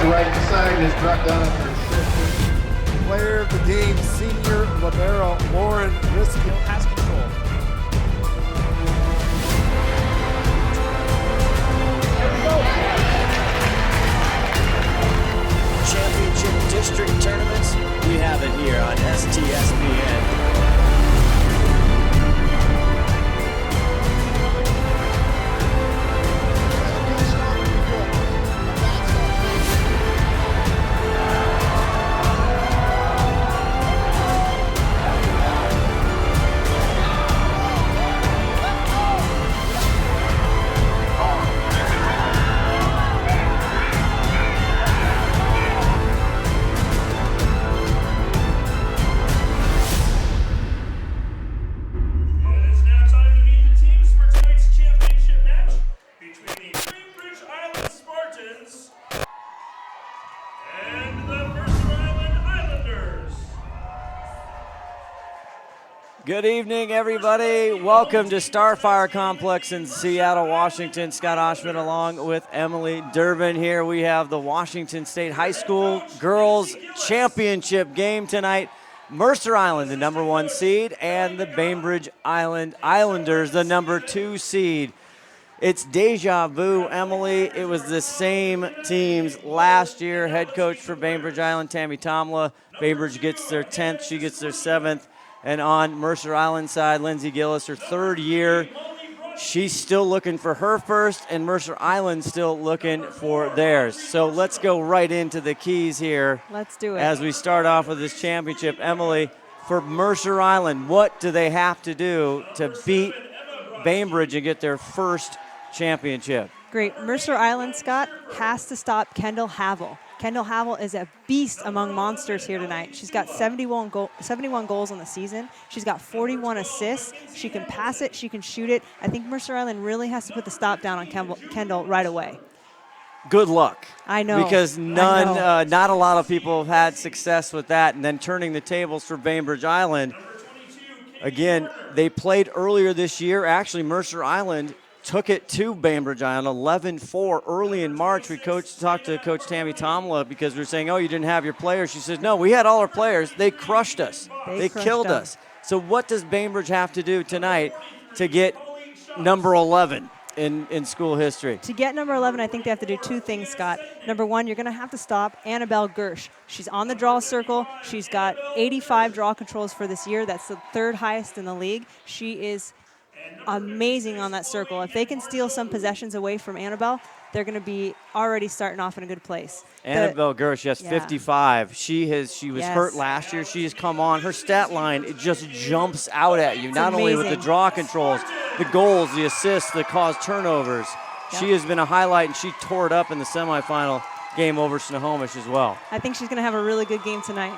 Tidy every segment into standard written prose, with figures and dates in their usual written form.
Right side is dropped down under shift. Player of the game, senior libero Lauren Riskill has control. Championship district tournaments, we have it here on STSPN. Good evening, everybody. Welcome to Starfire Complex in Seattle, Washington. Scott Ohsman along with Emily Durbin here. We have the Washington State High School Girls Championship game tonight. Mercer Island, the #1 seed, and the Bainbridge Islanders, the #2 seed. It's deja vu, Emily. It was the same teams last year. Head coach for Bainbridge Island, Tammy Tomla. Bainbridge gets their 10th, she gets their 7th. And on Mercer Island side, Lindsay Gillis, her 3rd year. She's still looking for her first, and Mercer Island still looking for theirs. So let's go right into the keys here. Let's do it. As we start off with this championship. Emily, for Mercer Island, what do they have to do to beat Bainbridge and get their first championship? Great. Mercer Island, Scott, has to stop Kendall Havel. Kendall Havel is a beast among monsters here tonight. She's got 71 goals on the season. She's got 41 assists. She can pass it. She can shoot it. I think Mercer Island really has to put the stop down on Kendall right away. Good luck. I know. Because not a lot of people have had success with that. And then turning the tables for Bainbridge Island. Again, they played earlier this year. Actually, Mercer Island took it to Bainbridge Island 11-4 early in March. We talked to Coach Tammy Tomla because we were saying, oh, you didn't have your players. She says, no, we had all our players. They crushed us. They killed us. So what does Bainbridge have to do tonight to get number 11 in school history? To get number 11, I think they have to do 2 things, Scott. Number 1, you're going to have to stop Annabelle Gersh. She's on the draw circle. She's got 85 draw controls for this year. That's the 3rd highest in the league. She is amazing on that circle. If they can steal some possessions away from Annabelle, they're going to be already starting off in a good place. Annabelle Gersh, yes, 55. She was hurt last year. She has come on. Her stat line, it just jumps out at you. Not only with the draw controls, the goals, the assists, the caused turnovers. Yep. She has been a highlight, and she tore it up in the semifinal game over Snohomish as well. I think she's going to have a really good game tonight.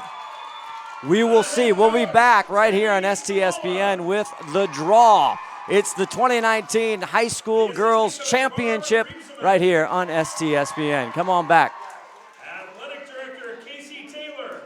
We will see. We'll be back right here on STSPN with The Draw. It's the 2019 High School Girls Championship right here on STSPN. Come on back. Athletic Director Casey Taylor.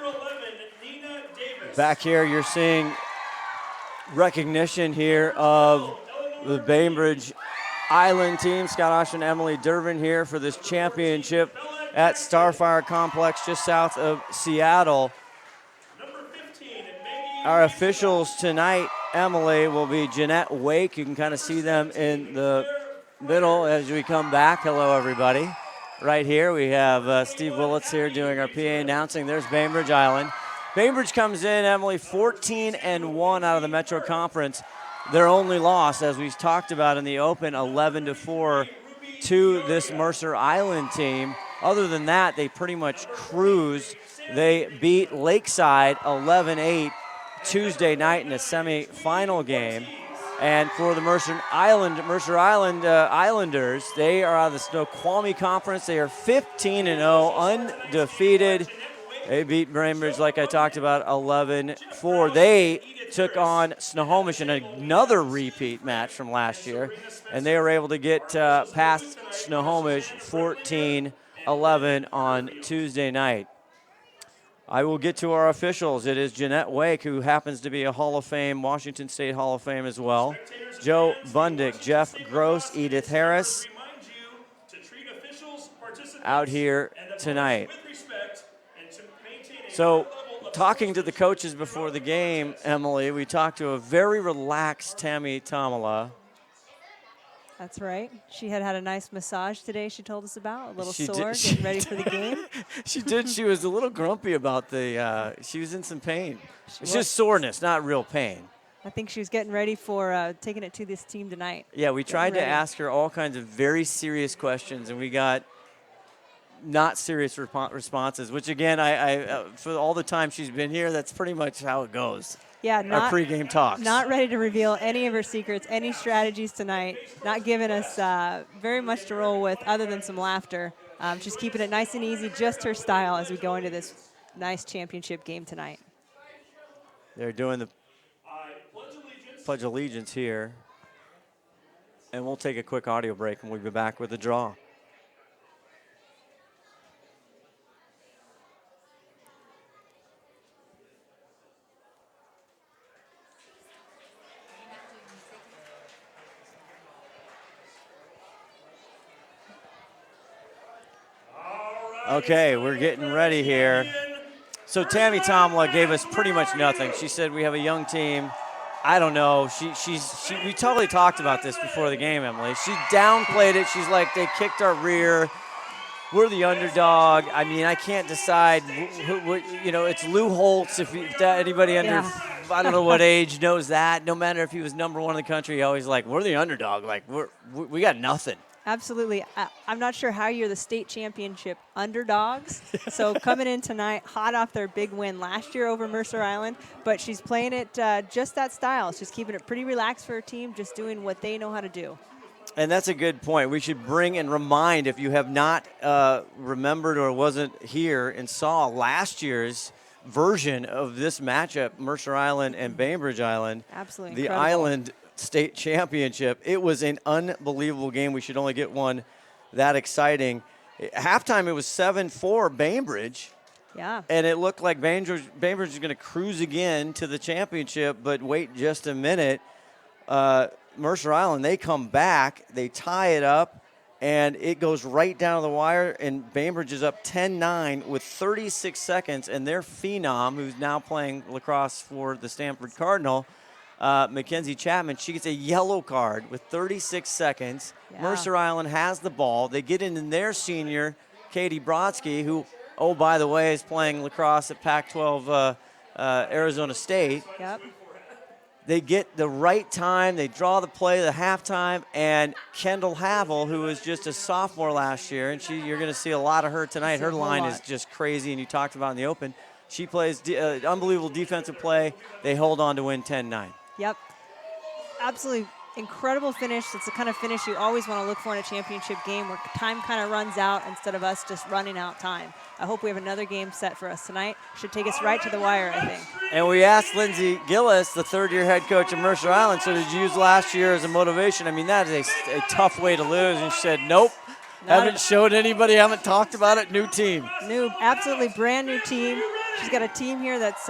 11, Nina Davis. Back here, you're seeing recognition here of the Bainbridge Island team. Scott Ohsman and Emily Durbin here for this championship at Starfire Complex just south of Seattle. Number 15, Maggie. Our officials tonight, Emily, will be Jeanette Wake. You can kind of see them in the middle as we come back. Hello, everybody. Right here, we have Steve Willits here doing our PA announcing. There's Bainbridge Island. Bainbridge comes in, Emily, 14-1 out of the Metro Conference. Their only loss, as we talked about in the Open, 11-4 to this Mercer Island team. Other than that, they pretty much cruised. They beat Lakeside 11-8 Tuesday night in a semifinal game. And for the Mercer Island Islanders, they are out of the Snoqualmie Conference. They are 15-0, undefeated. They beat Bainbridge, like I talked about, 11-4. They took on Snohomish in another repeat match from last year, and they were able to get past Snohomish 14-11 on Tuesday night. I will get to our officials. It is Jeanette Wake, who happens to be a Hall of Fame, Washington State Hall of Fame as well. Joe Bundick, Jeff Gross, Edith Harris out here tonight. So talking to the coaches before the game, Emily, we talked to a very relaxed Tammy Tamala. That's right. She had a nice massage today she told us about, a little She sore, did- getting ready for the game. She did. She was a little grumpy about she was in some pain. It's was. just soreness, not real pain. I think she was getting ready for taking it to this team tonight. Yeah, we tried to ready. ask her all kinds of very serious questions, and we got not serious responses, which, again, I for all the time she's been here, that's pretty much how it goes. Yeah, Our pregame talks. Not ready to reveal any of her secrets, any strategies tonight. Not giving us very much to roll with other than some laughter. She's keeping it nice and easy, just her style as we go into this nice championship game tonight. They're doing the Pledge Allegiance here. And we'll take a quick audio break, and we'll be back with the draw. Okay, we're getting ready here. So Tammy Tomla gave us pretty much nothing. She said we have a young team. I don't know. We totally talked about this before the game, Emily. She downplayed it. She's like, they kicked our rear. We're the underdog. I mean, I can't decide. It's Lou Holtz. If anybody under, I don't know what age knows that. No matter if he was number one in the country, always like, we're the underdog. Like we got nothing. Absolutely. I'm not sure how you're the state championship underdogs. So coming in tonight, hot off their big win last year over Mercer Island, but she's playing it just that style. She's keeping it pretty relaxed for her team, just doing what they know how to do. And that's a good point. We should bring and remind, if you have not remembered or wasn't here and saw last year's version of this matchup, Mercer Island and Bainbridge Island. Absolutely The incredible. Island State Championship. It was an unbelievable game. We should only get one that exciting. Halftime, it was 7-4 Bainbridge. Yeah. And it looked like Bainbridge is going to cruise again to the championship, but wait just a minute. Mercer Island, they come back, they tie it up, and it goes right down to the wire, and Bainbridge is up 10-9 with 36 seconds, and their phenom, who's now playing lacrosse for the Stanford Cardinal, Mackenzie Chapman, she gets a yellow card with 36 seconds. Yeah. Mercer Island has the ball. They get in their senior, Katie Brodsky, who, oh, by the way, is playing lacrosse at Pac-12 Arizona State. Yep. They get the right time. They draw the play, the halftime, and Kendall Havel, who was just a sophomore last year, and you're going to see a lot of her tonight. Her line is just crazy, and you talked about in the Open. She plays unbelievable defensive play. They hold on to win 10-9. Yep. Absolutely incredible finish. It's the kind of finish you always want to look for in a championship game where time kind of runs out instead of us just running out time. I hope we have another game set for us tonight. Should take us right to the wire, I think. And we asked Lindsay Gillis, the third-year head coach of Mercer Island, so did you use last year as a motivation? I mean, that is a tough way to lose. And she said, nope, haven't showed anybody, haven't talked about it, new team. New, absolutely brand new team. She's got a team here that's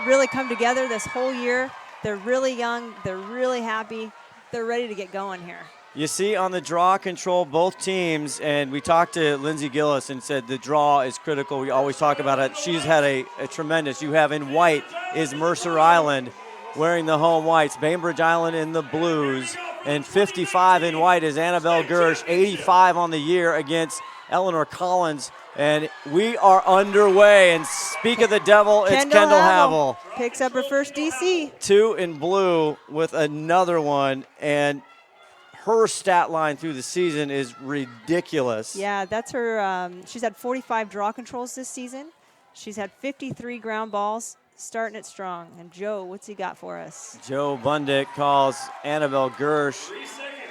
really come together this whole year. They're really young. They're really happy. They're ready to get going here. You see on the draw control, both teams, and we talked to Lindsay Gillis and said the draw is critical. We always talk about it. She's had a tremendous. You have in white is Mercer Island wearing the home whites, Bainbridge Island in the blues, and 55 in white is Annabelle Gersh, 85 on the year against Eleanor Collins. And we are underway. And speak of the devil, it's Kendall Havel. Picks up her first DC. 2 in blue with another one. And her stat line through the season is ridiculous. Yeah, that's her. She's had 45 draw controls this season. She's had 53 ground balls, starting it strong. And Joe, what's he got for us? Joe Bundick calls Annabelle Gersh.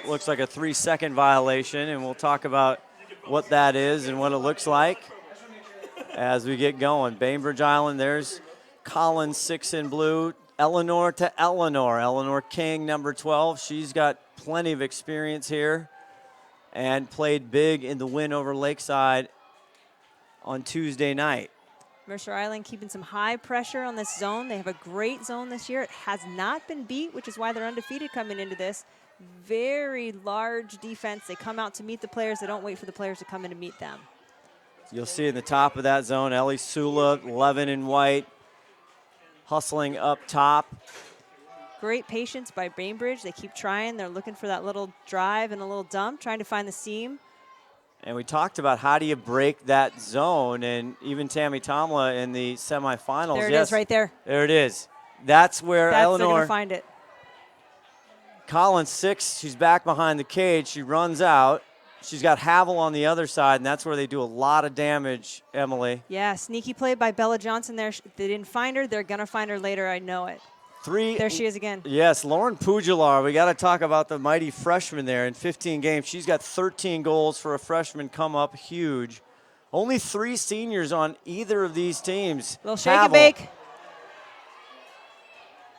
Looks like a 3-second violation, and we'll talk about what that is and what it looks like as we get going. Bainbridge Island, there's Collins, 6 in blue. Eleanor to Eleanor. Eleanor King, number 12. She's got plenty of experience here and played big in the win over Lakeside on Tuesday night. Mercer Island keeping some high pressure on this zone. They have a great zone this year. It has not been beat, which is why they're undefeated coming into this. Very large defense. They come out to meet the players. They don't wait for the players to come in to meet them. You'll see in the top of that zone, Ellie Sula, 11 in white, hustling up top. Great patience by Bainbridge. They keep trying. They're looking for that little drive and a little dump, trying to find the seam. And we talked about how do you break that zone, and even Tammy Tomla in the semifinals. There it is right there. There it is. That's where They're Eleanor going to find it. Collins, 6, she's back behind the cage. She runs out. She's got Havel on the other side, and that's where they do a lot of damage, Emily. Yeah, sneaky play by Bella Johnson there. They didn't find her. They're going to find her later. I know it. 3. There she is again. Yes, Lauren Pugilar. We got to talk about the mighty freshman there in 15 games. She's got 13 goals for a freshman, come up huge. Only 3 seniors on either of these teams. Little shake and bake.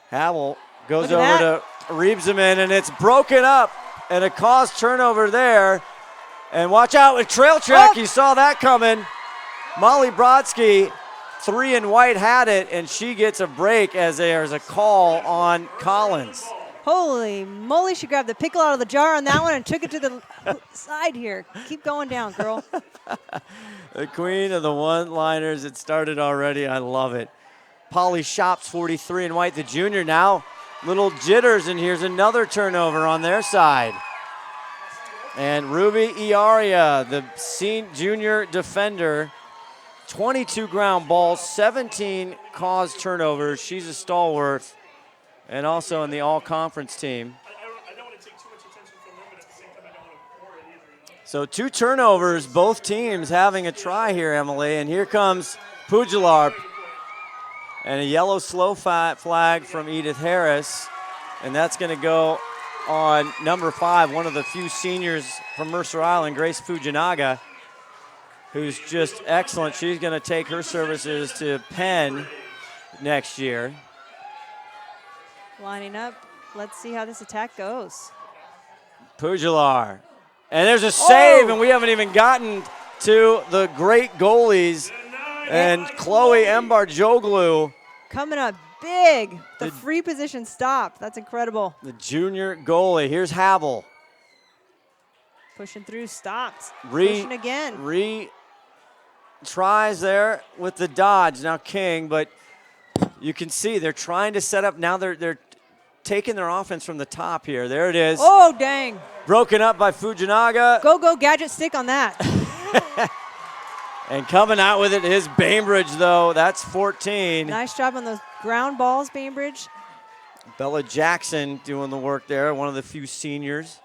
Havel goes over to Reebseman, and it's broken up, and a caused turnover there. And watch out with trail track. Oh. You saw that coming. Molly Brodsky, 3 in white, had it, and she gets a break as there's a call on Collins. Holy moly, she grabbed the pickle out of the jar on that one and took it to the side here. Keep going down, girl. The queen of the one-liners. It started already. I love it. Polly Shops, 43 in white, the junior now. Little jitters, and here's another turnover on their side. And Ruby Iaria, the junior defender, 22 ground balls, 17 caused turnovers. She's a stalwart, and also in the all-conference team. I don't want to take too much attention from them, but at the same time, I don't want to pour it either. So 2 turnovers, both teams having a try here, Emily. And here comes Pugilar. And a yellow slow flag from Edith Harris. And that's going to go on number 5, one of the few seniors from Mercer Island, Grace Fujinaga, who's just excellent. She's going to take her services to Penn next year. Lining up. Let's see how this attack goes. Pugilar. And there's a save, and we haven't even gotten to the great goalies. And Chloe Embar-Joglu. Coming up big. The free position stop. That's incredible. The junior goalie. Here's Havel. Pushing through, stopped. Pushing again. Tries there with the dodge. Now King, but you can see they're trying to set up. Now they're taking their offense from the top here. There it is. Oh, dang. Broken up by Fujinaga. Go, gadget stick on that. And coming out with it is Bainbridge, though. That's 14. Nice job on those ground balls, Bainbridge. Bella Jackson doing the work there, one of the few seniors.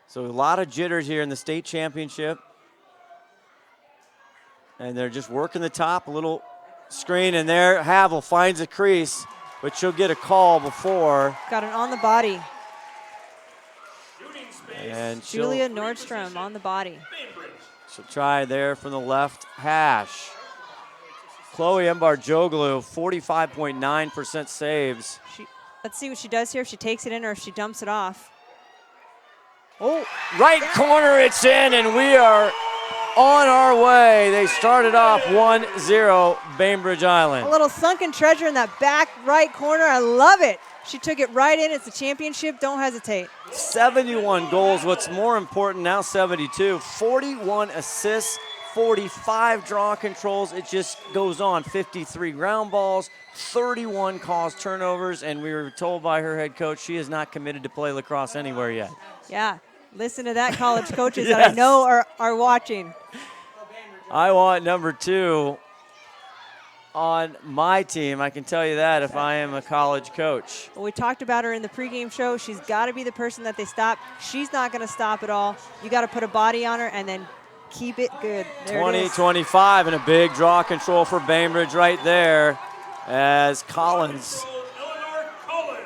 So a lot of jitters here in the state championship. And they're just working the top, a little screen, and there Havel finds a crease, but she'll get a call before. Got it on the body. And Julia Nordstrom on the body. She'll try there from the left hash. Chloe Embar-Joglu, 45.9% saves. Let's see what she does here, if she takes it in or if she dumps it off. Oh, right corner, it's in, and we are on our way. They started off 1-0 Bainbridge Island. A little sunken treasure in that back right corner. I love it. She took it right in. It's a championship. Don't hesitate. 71 goals. What's more important now, 72. 41 assists, 45 draw controls. It just goes on. 53 ground balls, 31 caused turnovers, and we were told by her head coach she is not committed to play lacrosse anywhere yet. Yeah, listen to that, college coaches Yes. that I know are watching. I want number 2 on my team. I can tell you that if I am a college coach. Well, we talked about her in the pregame show. She's got to be the person that they stop. She's not going to stop at all. You got to put a body on her and then keep it good. There it is. 20-25 and a big draw control for Bainbridge right there as Collins.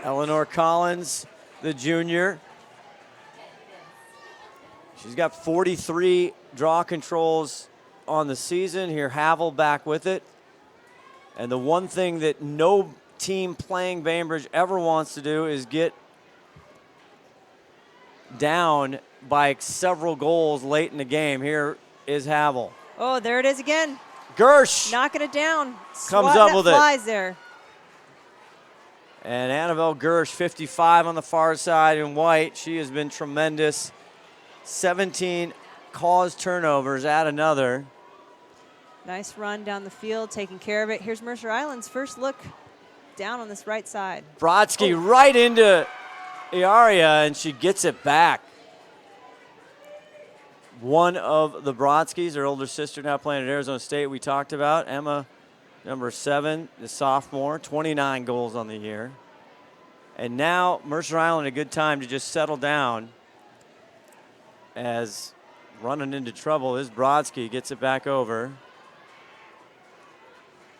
Eleanor Collins, the junior. She's got 43 draw controls on the season. Here, Havel back with it. And the one thing that no team playing Bainbridge ever wants to do is get down by several goals late in the game. Here is Havel. Oh, there it is again. Gersh Knocking it down. comes up with it. Flies there. And Annabelle Gersh, 55 on the far side in white. She has been tremendous. 17 caused turnovers, add another. Nice run down the field, taking care of it. Here's Mercer Island's first look down on this right side. Brodsky right into Iaria, and she gets it back. One of the Brodskys, her older sister, now playing at Arizona State, we talked about. Emma, number 7, the sophomore, 29 goals on the year. And now Mercer Island, a good time to just settle down as running into trouble is Brodsky, gets it back over.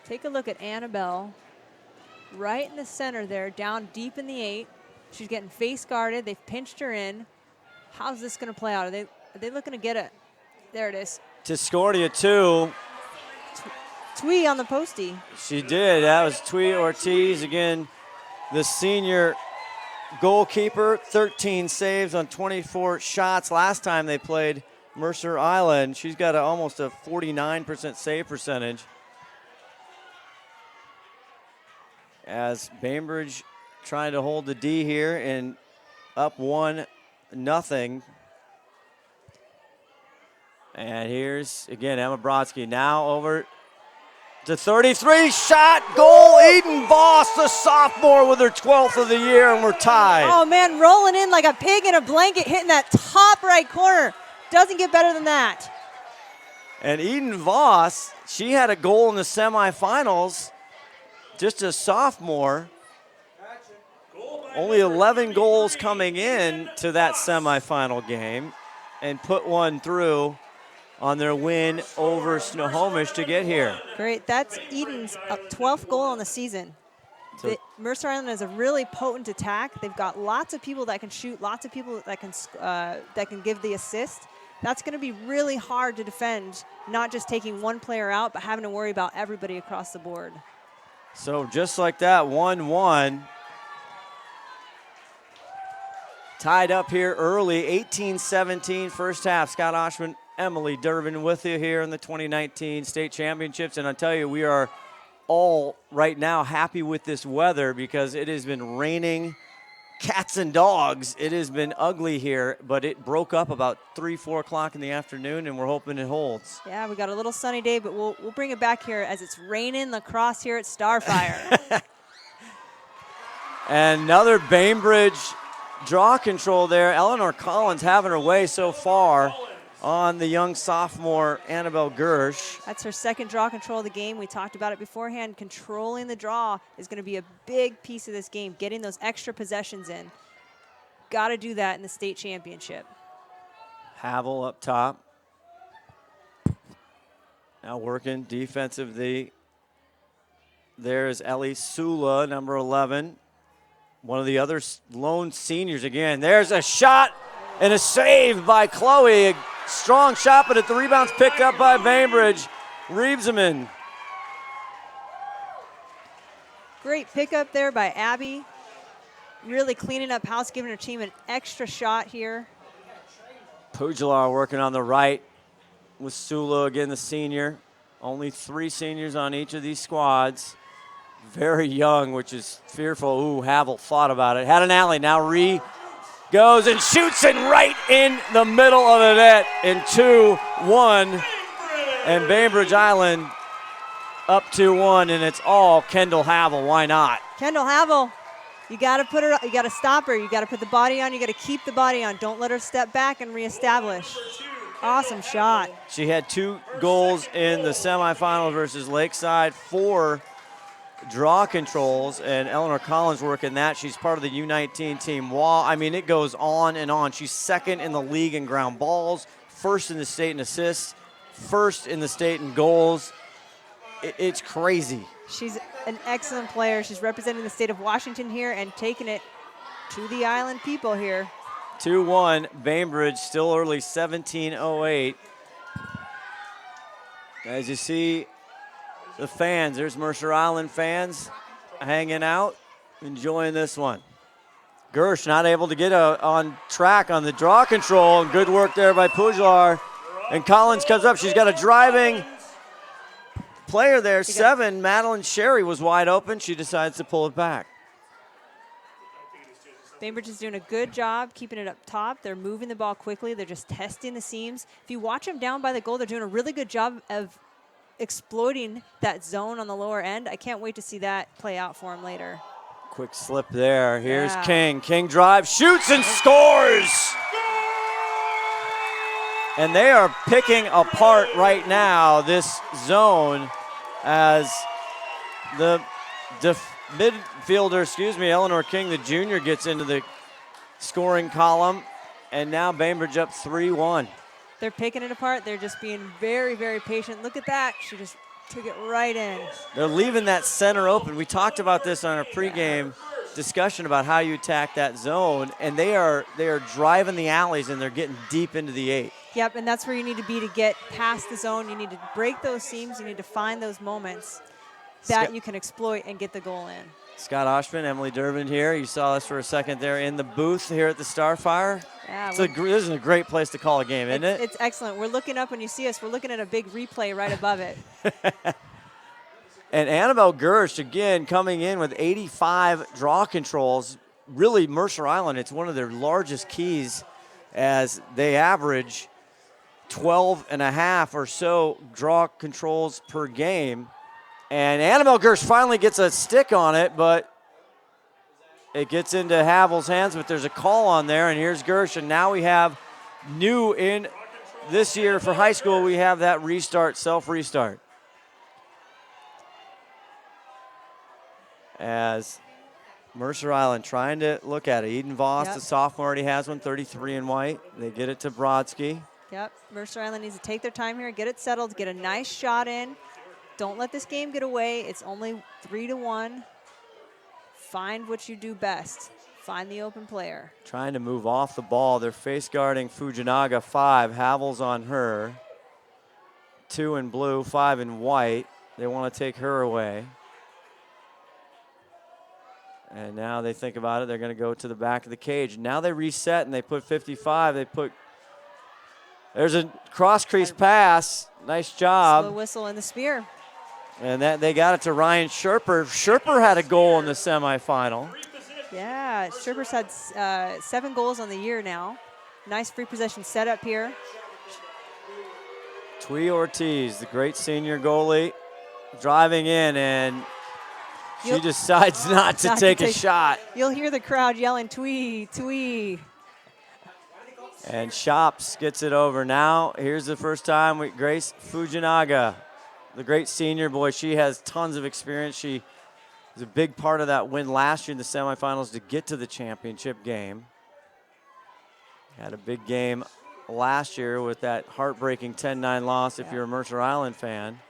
Take a look at Annabelle right in the center there, down deep in the 8. She's getting face guarded. They've pinched her in. How's this going to play out? Are they looking to get it? There it is. Tiscornia, 2. Twee on the postie. She did. That was Twee Ortiz. Again, the senior goalkeeper, 13 saves on 24 shots. Last time they played Mercer Island, she's got almost a 49% save percentage. As Bainbridge trying to hold the D here and up 1-0. And here's, again, Emma Brodsky now over to 33, shot, goal, Eden Voss, the sophomore with her 12th of the year, and we're tied. Oh, man, rolling in like a pig in a blanket, hitting that top right corner. Doesn't get better than that. And Eden Voss, she had a goal in the semifinals, just a sophomore. Only 11 goals coming in to that semifinal game, and put one through on their win over Snohomish to get here. Great. That's Eden's 12th goal on the season. So Mercer Island has a really potent attack. They've got lots of people that can shoot, lots of people that can give the assist. That's going to be really hard to defend, not just taking one player out, but having to worry about everybody across the board. So just like that, 1-1. Tied up here early, 18-17 first half. Scott Ohsman, Emily Durbin with you here in the 2019 state championships. And I tell you, we are all right now happy with this weather because it has been raining cats and dogs. It has been ugly here, but it broke up about 3-4 o'clock in the afternoon, and we're hoping it holds. Yeah, we got a little sunny day, but we'll bring it back here as it's raining lacrosse here at Starfire. And another Bainbridge draw control there. Eleanor Collins having her way so far on the young sophomore Annabelle Gersh. That's her second draw control of the game. We talked about it beforehand. Controlling the draw is going to be a big piece of this game, getting those extra possessions in. Got to do that in the state championship. Havel up top. Now working defensively. There's Ellie Sula, number 11. One of the other lone seniors again. There's a shot and a save by Chloe. A strong shot, but the rebound's picked up by Bainbridge. Reevesman. Great pickup there by Abby. Really cleaning up house, giving her team an extra shot here. Pugilar working on the right. with Sula, again, the senior. Only 3 seniors on each of these squads. Very young, which is fearful. Ooh, Havel thought about it. Had an alley. Now Ree goes and shoots it right in the middle of the net in 2-1. And Bainbridge Island up 2-1, and it's all Kendall Havel. Why not? Kendall Havel, you got to put her. You got to stop her. You got to put the body on. You got to keep the body on. Don't let her step back and reestablish. Awesome shot. She had 2 goals in the semifinal versus Lakeside, 4 draw controls, and Eleanor Collins working that. She's part of the U19 team. I mean, it goes on and on. She's second in the league in ground balls, first in the state in assists, first in the state in goals. It's crazy. She's an excellent player. She's representing the state of Washington here and taking it to the island people here. 2-1, Bainbridge, still early, 17:08. As you see the fans, there's Mercer Island fans hanging out, enjoying this one. Gersh not able to get on track on the draw control, and good work there by Pujlar. And Collins comes up, she's got a driving player there, 7. Madeline Sherry was wide open. She decides to pull it back. Bainbridge is doing a good job keeping it up top. They're moving the ball quickly. They're just testing the seams. If you watch them down by the goal, they're doing a really good job of exploiting that zone on the lower end. I can't wait to see that play out for them later. Quick slip there. Here's King. King drives, shoots, and scores! And they are picking apart right now this zone as the midfielder, Eleanor King, the junior, gets into the scoring column. And now Bainbridge up 3-1. They're picking it apart. They're just being very, very patient. Look at that. She just took it right in. They're leaving that center open. We talked about this on our pregame discussion about how you attack that zone, and they are driving the alleys, and they're getting deep into the 8. Yep, and that's where you need to be to get past the zone. You need to break those seams. You need to find those moments that you can exploit and get the goal in. Scott Ohsman, Emily Durbin here. You saw us for a second there in the booth here at the Starfire. Yeah, this is a great place to call a game, isn't it? It's excellent. We're looking up when you see us. We're looking at a big replay right above it. And Annabelle Gersh, again, coming in with 85 draw controls. Really, Mercer Island, it's one of their largest keys as they average 12 and a half or so draw controls per game. And Annabelle Gersh finally gets a stick on it, but it gets into Havel's hands, but there's a call on there, and here's Gersh. And now we have new in this year for high school, we have that restart, self-restart. As Mercer Island trying to look at it. Eden Voss, the sophomore, already has one, 33 in white. They get it to Brodsky. Yep, Mercer Island needs to take their time here, get it settled, get a nice shot in. Don't let this game get away. It's only 3-1. Find what you do best. Find the open player. Trying to move off the ball. They're face guarding Fujinaga, 5. Havel's on her. 2 in blue, 5 in white. They want to take her away. And now they think about it. They're going to go to the back of the cage. Now they reset and they put 55. There's a cross crease pass. Nice job. Slow whistle in the spear. And they got it to Ryan Sherper. Sherper had a goal in the semifinal. Yeah, Sherper's had 7 goals on the year now. Nice free possession setup here. Twee Ortiz, the great senior goalie, driving in, and she decides not to take a shot. You'll hear the crowd yelling, Twee, Twee. And Shops gets it over. Now, here's the first time with Grace Fujinaga, the great senior boy. She has tons of experience. She was a big part of that win last year in the semifinals to get to the championship game. Had a big game last year with that heartbreaking 10-9 loss if you're a Mercer Island fan.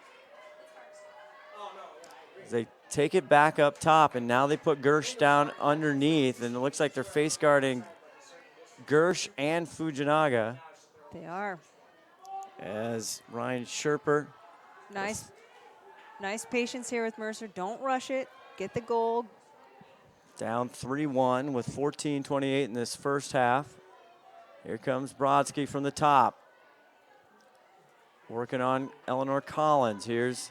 They take it back up top, and now they put Gersh down underneath, and it looks like they're face guarding Gersh and Fujinaga. They are. As Ryan Sherper. Nice patience here with Mercer. Don't rush it. Get the goal. Down 3-1 with 14:28 in this first half. Here comes Brodsky from the top. working on Eleanor Collins. Here's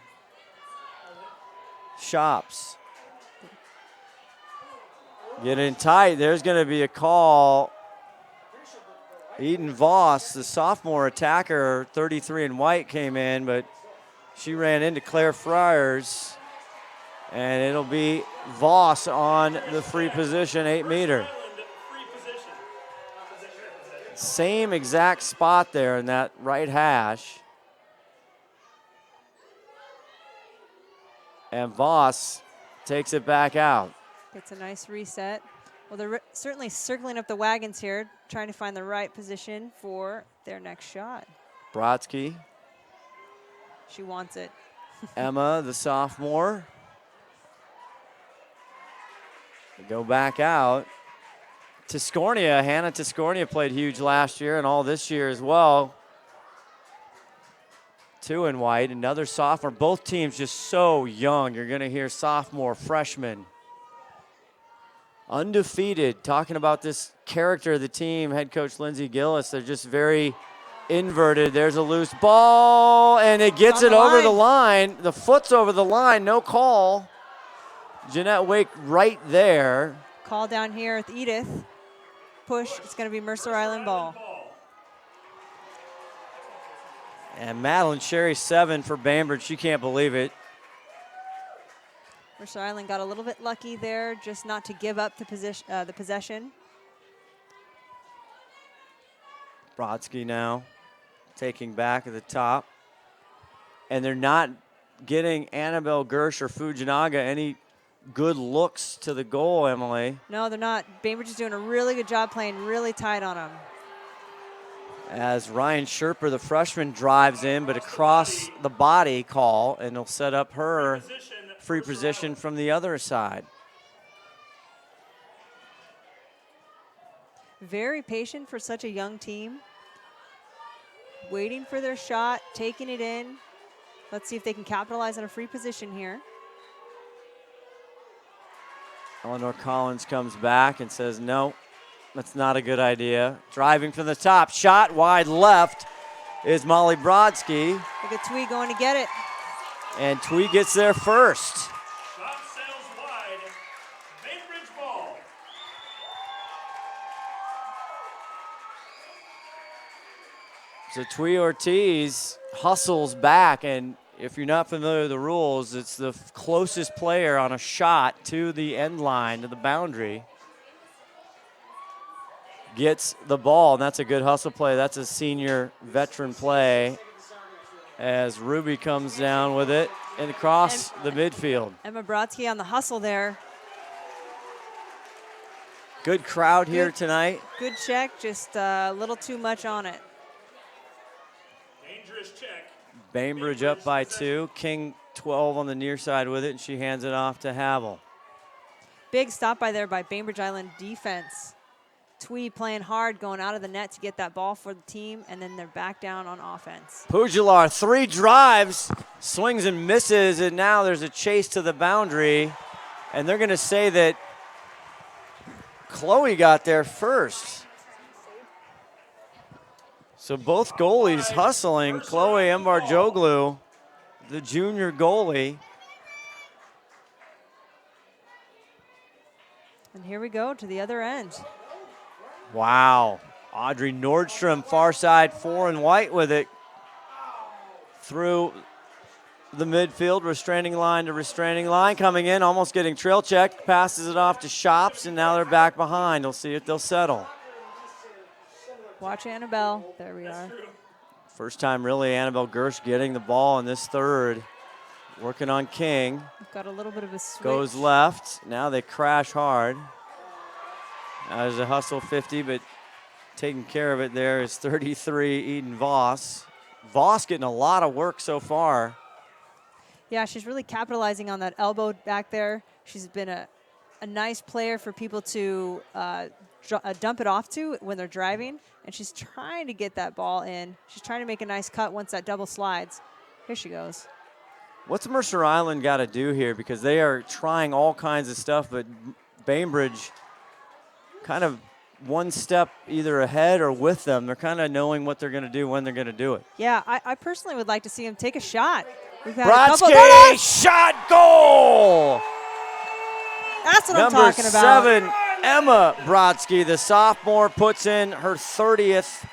Shops. Getting tight. There's going to be a call. Eden Voss, the sophomore attacker, 33 in white, came in, but she ran into Claire Friars, and it'll be Voss on the free position, 8-meter. Same exact spot there in that right hash. And Voss takes it back out. It's a nice reset. Well, they're certainly circling up the wagons here, trying to find the right position for their next shot. Brodsky. She wants it. Emma, the sophomore. They go back out. Tiscornia, Hannah Tiscornia played huge last year and all this year as well. 2 in white, another sophomore. Both teams just so young. You're going to hear sophomore, freshman. Undefeated, talking about this character of the team, head coach Lindsay Gillis. They're just very inverted. There's a loose ball, and it gets it over the line. The foot's over the line, no call. Jeanette Wake right there. Call down here with Edith. Push, it's going to be Mercer Island ball. And Madeline Sherry, 7 for Bainbridge. She can't believe it. Mercer Island got a little bit lucky there, just not to give up the possession. Brodsky now taking back at the top. And they're not getting Annabelle Gersh or Fujinaga any good looks to the goal, Emily. No, they're not. Bainbridge is doing a really good job playing really tight on them. As Ryan Sherper, the freshman, drives in, but across the body call, and he'll set up her free position from the other side. Very patient for such a young team. Waiting for their shot, taking it in. Let's see if they can capitalize on a free position here. Eleanor Collins comes back and says, no, that's not a good idea. Driving from the top, shot wide left is Molly Brodsky. Look at Twee going to get it. And Twee gets there first. Shot sails wide. Bainbridge ball. So Twee Ortiz hustles back, and if you're not familiar with the rules, it's the closest player on a shot to the end line, to the boundary, gets the ball, and that's a good hustle play. That's a senior veteran play as Ruby comes down with it and across the midfield. Emma Brodsky on the hustle there. Good crowd here tonight. Good check, just a little too much on it. Dangerous check. Bainbridge up by 2. King 12 on the near side with it, and she hands it off to Havel. Big stop by there by Bainbridge Island defense. Twee playing hard, going out of the net to get that ball for the team, and then they're back down on offense. Pugilar, 3 drives, swings and misses, and now there's a chase to the boundary, and they're going to say that Chloe got there first. So both goalies hustling. Chloe Embar-Joglu, the junior goalie. And here we go to the other end. Wow. Audrey Nordstrom, far side, 4 in white with it. Through the midfield, restraining line to restraining line. Coming in, almost getting trail checked. Passes it off to Shops, and now they're back behind. We'll see if they'll settle. Watch Annabelle. There we are. First time really Annabelle Gersh getting the ball in this third. Working on King. Got a little bit of a switch. Goes left. Now they crash hard. Now there's a hustle 50, but taking care of it there is 33 Eden Voss. Voss getting a lot of work so far. Yeah, she's really capitalizing on that elbow back there. She's been a nice player for people to dump it off to when they're driving, and she's trying to get that ball in. She's trying to make a nice cut once that double slides. Here she goes. What's Mercer Island got to do here? Because they are trying all kinds of stuff, but Bainbridge kind of one step either ahead or with them. They're kind of knowing what they're going to do when they're going to do it. Yeah, I personally would like to see him take a shot. We've had a couple. Brodsky, shot, goal! That's what I'm Number talking about. 7, Emma Brodsky, the sophomore, puts in her 30th.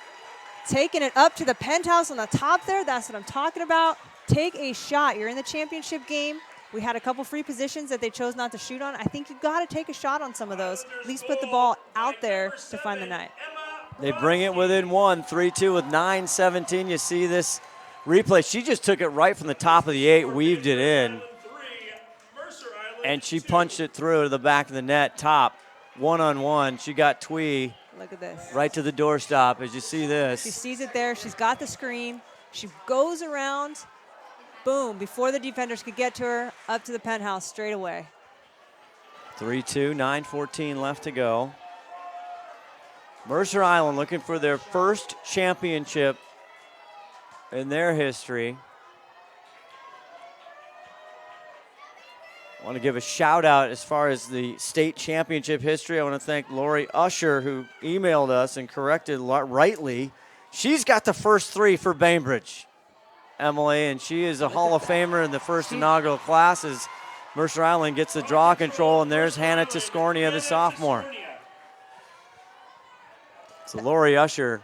Taking it up to the penthouse on the top there. That's what I'm talking about. Take a shot. You're in the championship game. We had a couple free positions that they chose not to shoot on. I think you've got to take a shot on some of those. At least put the ball out there to find the net. They bring it within 1, 3-2 with 9:17. You see this replay. She just took it right from the top of the 8, weaved it in, and she punched it through to the back of the net, top, one-on-one. She got Twee. Look at this. Right to the doorstop, as you see this. She sees it there. She's got the screen. She goes around, boom, before the defenders could get to her, up to the penthouse straight away. 3-2, 9:14 left to go. Mercer Island looking for their first championship in their history. I want to give a shout out as far as the state championship history. I want to thank Lori Usher, who emailed us and corrected rightly. She's got the first 3 for Bainbridge, Emily, and she is a Hall of Famer in the first inaugural class as Mercer Island gets the draw control, and there's Hannah Tiscornia, the sophomore. So Lori Usher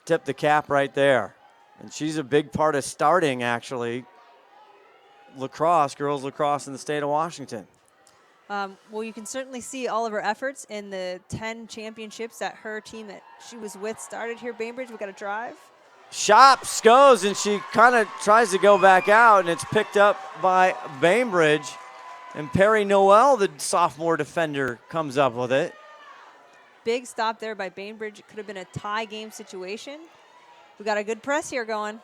tipped the cap right there, and she's a big part of starting, actually, lacrosse, girls lacrosse in the state of Washington. Well, you can certainly see all of her efforts in the 10 championships that her team that she was with started here. Bainbridge, we got a drive. Shops goes, and she kind of tries to go back out, and it's picked up by Bainbridge. And Perry Noel, the sophomore defender, comes up with it. Big stop there by Bainbridge. It could have been a tie game situation. We got a good press here going.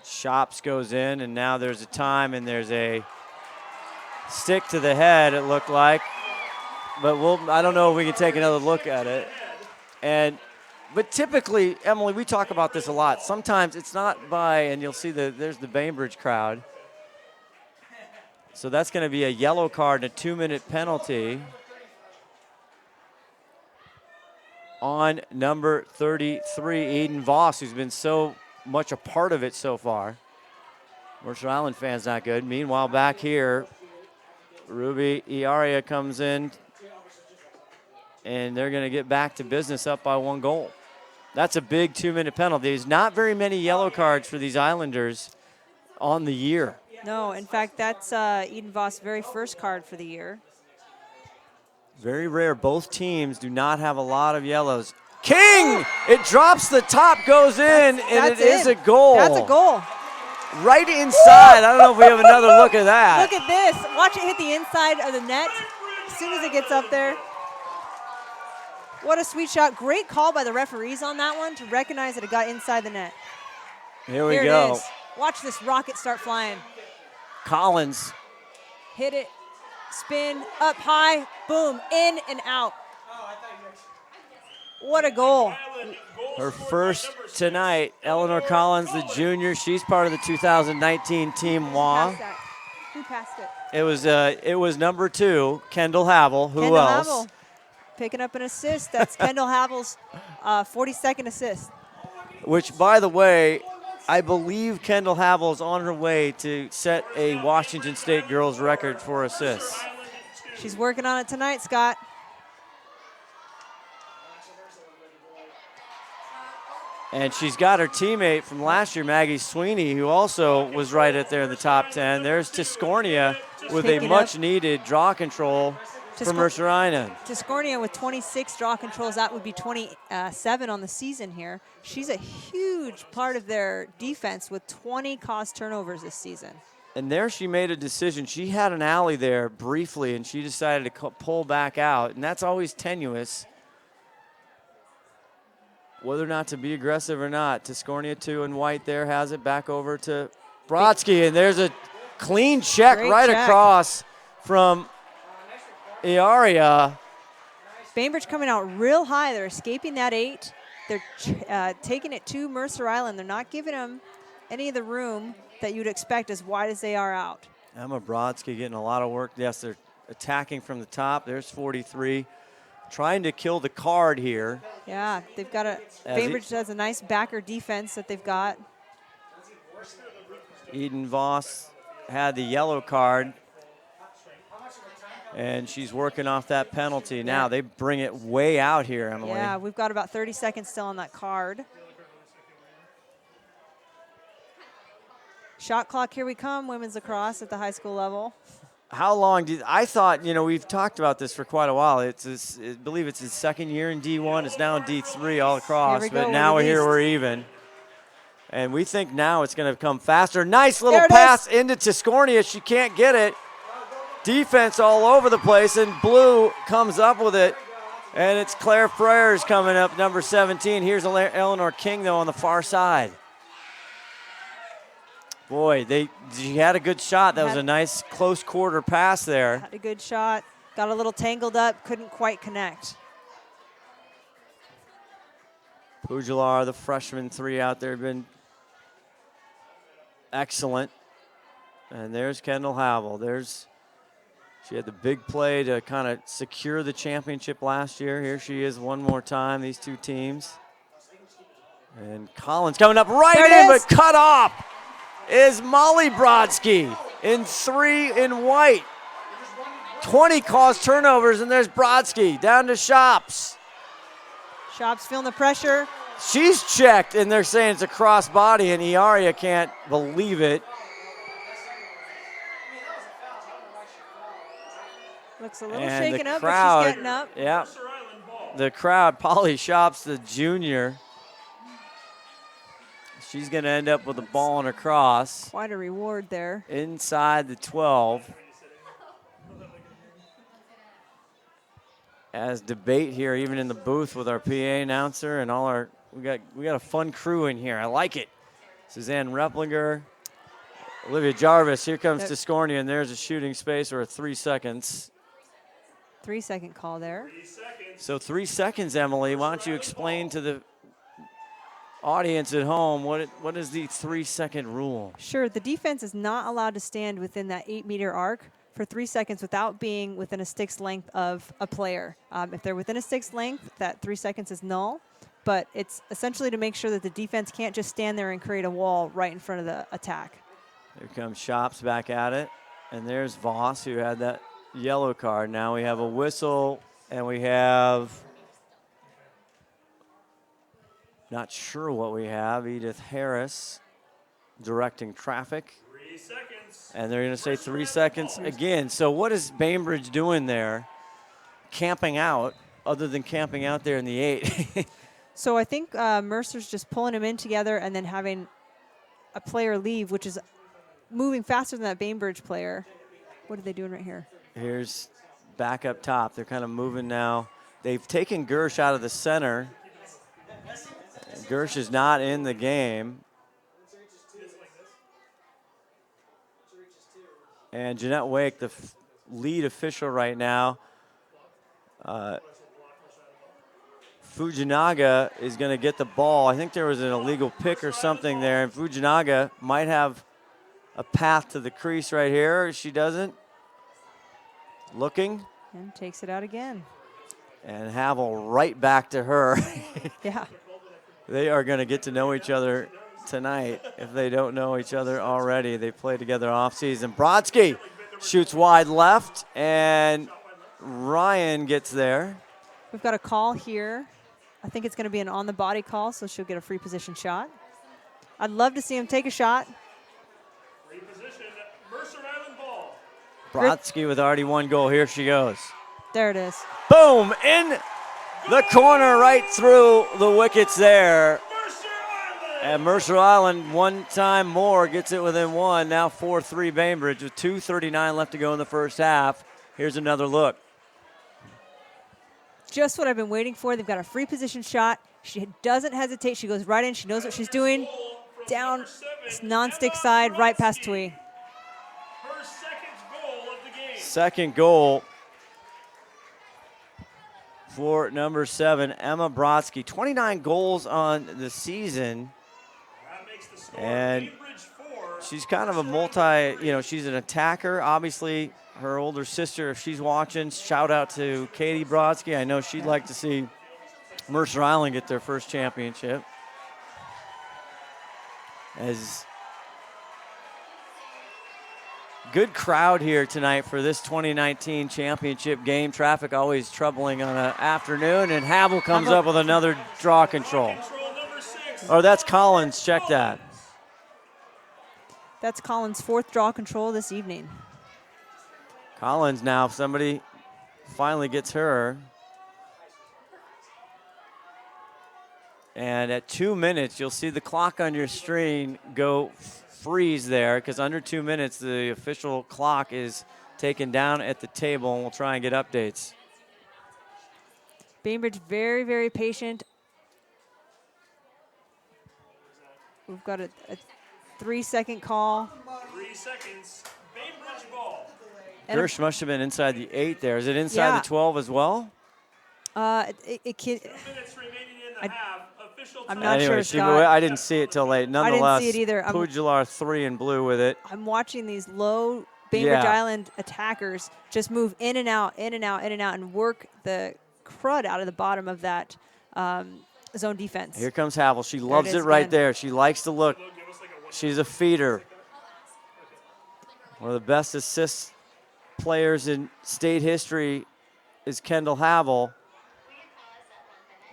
Shops goes in, and now there's a time, and there's a stick to the head, it looked like. But I don't know if we can take another look at it. But typically, Emily, we talk about this a lot. Sometimes it's not by, and you'll see there's the Bainbridge crowd. So that's going to be a yellow card and a 2-minute penalty on number 33, Eden Voss, who's been so much a part of it so far. Mercer Island fans not good. Meanwhile, back here, Ruby Iaria comes in, and they're going to get back to business up by 1 goal. That's a big 2-minute penalty. There's not very many yellow cards for these Islanders on the year. No, in fact, that's Eden Voss' very first card for the year. Very rare. Both teams do not have a lot of yellows. King! It drops the top, goes in, and it is a goal. That's a goal. Right inside. I don't know if we have another look at that. Look at this. Watch it hit the inside of the net as soon as it gets up there. What a sweet shot. Great call by the referees on that one to recognize that it got inside the net. Here we Here go. it is. Watch this rocket start flying. Collins. Hit it, spin, up high, boom, in and out. What a goal. Her first tonight, Eleanor Collins, the junior. She's part of the 2019 Team WA. Who passed it? It was number 2, Kendall Havel. Who Kendall else? Havel picking up an assist. That's Kendall Havel's 42nd assist. Which, by the way, I believe Kendall Havel is on her way to set a Washington State girls record for assists. She's working on it tonight, Scott. And she's got her teammate from last year, Maggie Sweeney, who also was right at there in the top 10. There's Tiscornia with a much-needed draw control for Mercer Island. Tiscornia with 26 draw controls. That would be 27 on the season here. She's a huge part of their defense with 20 caused turnovers this season. And there she made a decision. She had an alley there briefly, and she decided to pull back out. And that's always tenuous, whether or not to be aggressive or not. Tiscornia, 2 in white there, has it back over to Brodsky. And there's a clean check across from Iaria. Bainbridge coming out real high. They're escaping that 8. They're taking it to Mercer Island. They're not giving them any of the room that you'd expect as wide as they are out. Emma Brodsky getting a lot of work. Yes, they're attacking from the top. There's 43. trying to kill the card here. Yeah, they've got a, As Bainbridge has a nice backer defense that they've got. Eden Voss had the yellow card, and she's working off that penalty. Now they bring it way out here, Emily. Yeah, we've got about 30 seconds still on that card. Shot clock, here we come, women's lacrosse at the high school level. How long did I thought, you know, we've talked about this for quite a while. I believe it's his second year in D1. It's now in D3 all across, but now we're here, we're even. And we think now it's going to come faster. Nice little pass into Tiscornia. She can't get it. Defense all over the place, and Blue comes up with it. And it's Claire Freyers coming up, number 17. Here's Eleanor King, though, on the far side. Boy, she had a good shot. That was a nice close quarter pass there. Had a good shot. Got a little tangled up, couldn't quite connect. Pujalar, the freshman three out there, have been excellent. And there's Kendall Havel. She had the big play to kind of secure the championship last year. Here she is one more time, these two teams. And Collins coming up right in, but cut off is Molly Brodsky in 3 in white. 20 caused turnovers, and there's Brodsky down to Shops. Shops feeling the pressure. She's checked, and they're saying it's a cross body, and Iaria can't believe it. Looks a little shaken up, crowd, but she's getting up. Yeah. The crowd, Polly Shops, the junior. She's going to end up with the ball in her cross. Quite a reward there. Inside the 12. As debate here, even in the booth with our PA announcer and all our, we got a fun crew in here. I like it. Suzanne Replinger, Olivia Jarvis. Here comes Tiscornia, and there's a shooting space or 3 seconds. 3-second call there. So 3 seconds, Emily. Why don't you explain to the audience at home what is the 3-second rule? Sure, the defense is not allowed to stand within that 8-meter arc for 3 seconds without being within a stick's length of a player. If they're within a stick's length, that 3 seconds is null, but it's essentially to make sure that the defense can't just stand there and create a wall right in front of the attack. Here comes Shops back at it, and there's Voss, who had that yellow card. Now we have a whistle, and we have, not sure what we have, Edith Harris directing traffic. 3 seconds. And they're going to say 3 seconds again. So what is Bainbridge doing there, camping out, other than camping out there in the 8? So I think Mercer's just pulling them in together and then having a player leave, which is moving faster than that Bainbridge player. What are they doing right here? Here's back up top. They're kind of moving now. They've taken Gersh out of the center. Gersh is not in the game. And Jeanette Wake, the lead official right now. Fujinaga is going to get the ball. I think there was an illegal pick or something there, and Fujinaga might have a path to the crease right here. She doesn't. Looking. And takes it out again. And Havel right back to her. Yeah. They are going to get to know each other tonight if they don't know each other already. They play together off season. Brodsky shoots wide left, and Ryan gets there. We've got a call here. I think it's going to be an on-the-body call, so she'll get a free position shot. I'd love to see him take a shot. Free position, Mercer Island ball. Brodsky with already one goal. Here she goes. There it is. Boom! In the corner, right through the wickets there. Mercer Island! And Mercer Island, one time more, gets it within one. Now 4-3 Bainbridge with 2:39 left to go in the first half. Here's another look. Just what I've been waiting for. They've got a free position shot. She doesn't hesitate. She goes right in. She knows what she's doing. Down non-stick side, right past Twee. Her second goal of the game. Second goal for number 7, Emma Brodsky. 29 goals on the season. That makes the score And Bainbridge 4, she's kind of a multi, she's an attacker. Obviously, her older sister, if she's watching, shout out to Katie Brodsky. I know she'd like to see Mercer Island get their first championship. As good crowd here tonight for this 2019 championship game. Traffic always troubling on an afternoon, and Havel comes up with another draw control. Oh, that's Collins. Check that. That's Collins' 4th draw control this evening. Collins now, if somebody finally gets her. And at 2 minutes, you'll see the clock on your screen go freeze there, because under 2 minutes, the official clock is taken down at the table, and we'll try and get updates. Bainbridge very, very patient. We've got a 3-second call. 3 seconds. Bainbridge ball. Gersh must have been inside the 8 there. Is it inside the 12 as well? It can. 2 minutes remaining in the half. Official I'm time. not Anyway, sure, Scott. I didn't see it till late. Nonetheless, see it either. Pugilar 3 and blue with it. I'm watching these low Bainbridge Island attackers just move in and out, in and out, in and out, and work the crud out of the bottom of that zone defense. Here comes Havel. She loves it right there. She likes to look. She's a feeder. One of the best assist players in state history is Kendall Havel.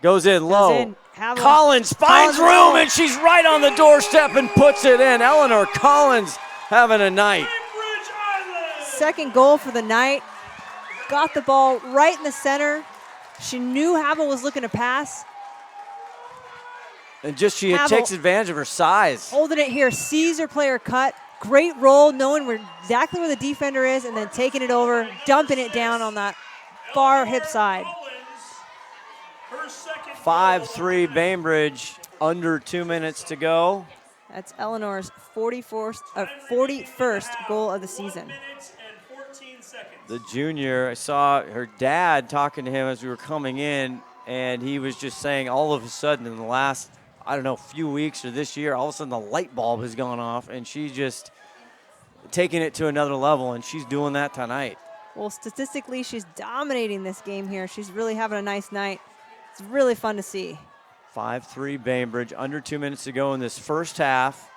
Goes in low. Goes in. Collins finds room, and she's right on the doorstep and puts it in. Eleanor Collins having a night. Bainbridge Island. 2nd goal for the night. Got the ball right in the center. She knew Havel was looking to pass. And just she Havel takes advantage of her size. Holding it here, sees her player cut. Great roll, knowing exactly where the defender is, and then taking it over, dumping it down on that far hip side. 5-3 Bainbridge, under 2 minutes to go. That's Eleanor's 41st goal of the season. The junior, I saw her dad talking to him as we were coming in, and he was just saying all of a sudden in the last, I don't know, few weeks or this year, all of a sudden the light bulb has gone off, and she's just taking it to another level, and she's doing that tonight. Well, statistically, she's dominating this game here. She's really having a nice night. It's really fun to see. 5-3 Bainbridge, under 2 minutes to go in this first half.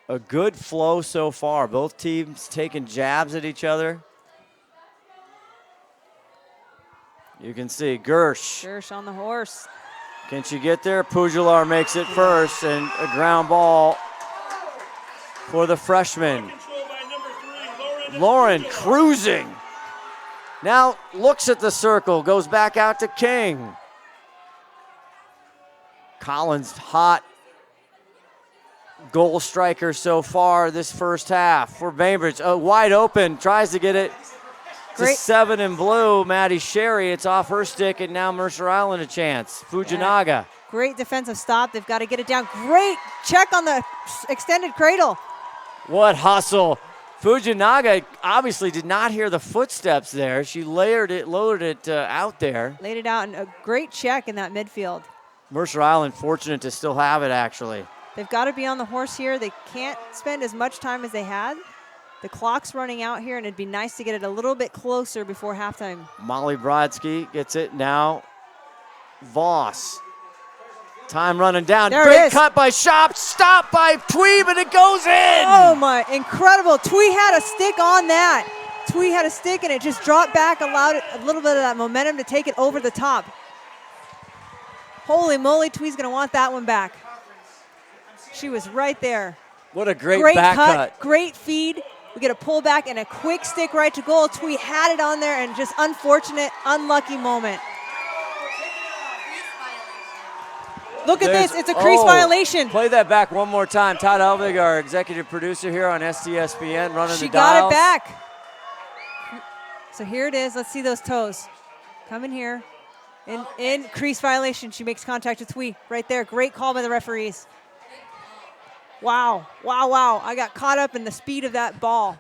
A good flow so far. Both teams taking jabs at each other. You can see Gersh. Gersh on the horse. Can she get there? Pugilar makes it first, and a ground ball for the freshman. Lauren cruising. Now looks at the circle, goes back out to King. Collins, hot goal striker so far this first half for Bainbridge. Wide open, tries to get it to 7 in blue. Maddie Sherry, it's off her stick, and now Mercer Island a chance. Fujinaga. Yeah. Great defensive stop. They've got to get it down. Great check on the extended cradle. What hustle. Fujinaga obviously did not hear the footsteps there. She loaded it out there. Laid it out, and a great check in that midfield. Mercer Island fortunate to still have it, actually. They've got to be on the horse here. They can't spend as much time as they had. The clock's running out here, and it'd be nice to get it a little bit closer before halftime. Molly Brodsky gets it now. Voss. Time running down. There Great cut by Shop. Stopped by Twee, but it goes in. Oh, my. Incredible. Twee had a stick on that. Twee had a stick, and it just dropped back, allowed it a little bit of that momentum to take it over the top. Holy moly, Twee's going to want that one back. She was right there. What a great back cut. Great feed. We get a pull back and a quick stick right to goal. Twee had it on there, and just unfortunate, unlucky moment. Look at this. It's a crease violation. Play that back one more time. Todd Elvig, our executive producer here on STSPN, running the dials. She got it back. So here it is. Let's see those toes. Coming here. In crease violation. She makes contact with Twee. Right there. Great call by the referees. Wow. Wow, wow. I got caught up in the speed of that ball.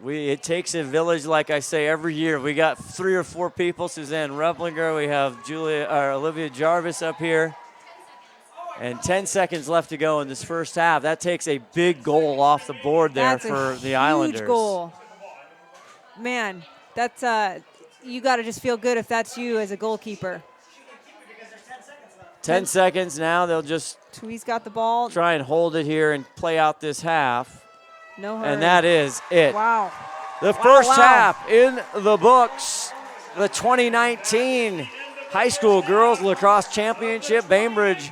It takes a village, like I say, every year. We got 3 or 4 people. Suzanne Replinger. We have Olivia Jarvis up here. And 10 seconds left to go in this first half. That takes a big goal off the board there for the Islanders. Huge goal. Man, that's you got to just feel good if that's you as a goalkeeper. 10 seconds now. They'll just Twee's got the ball. try and hold it here and play out this half. No hurry. And that is it. Wow. The first half in the books. The 2019 High School Girls Lacrosse Championship. Bainbridge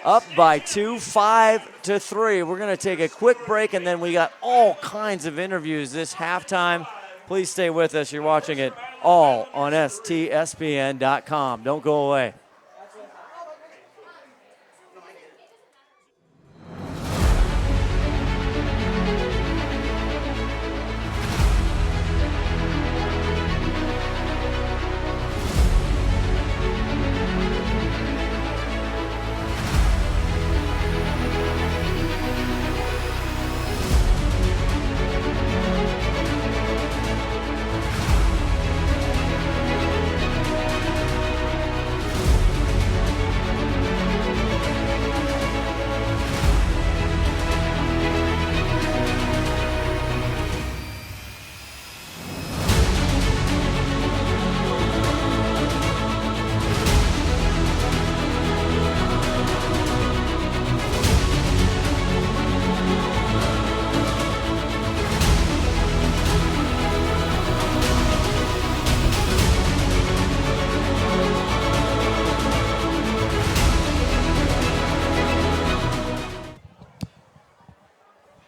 up by 2, 5-3. We're going to take a quick break, and then we got all kinds of interviews this halftime. Please stay with us. You're watching it all on STSPN.com. Don't go away.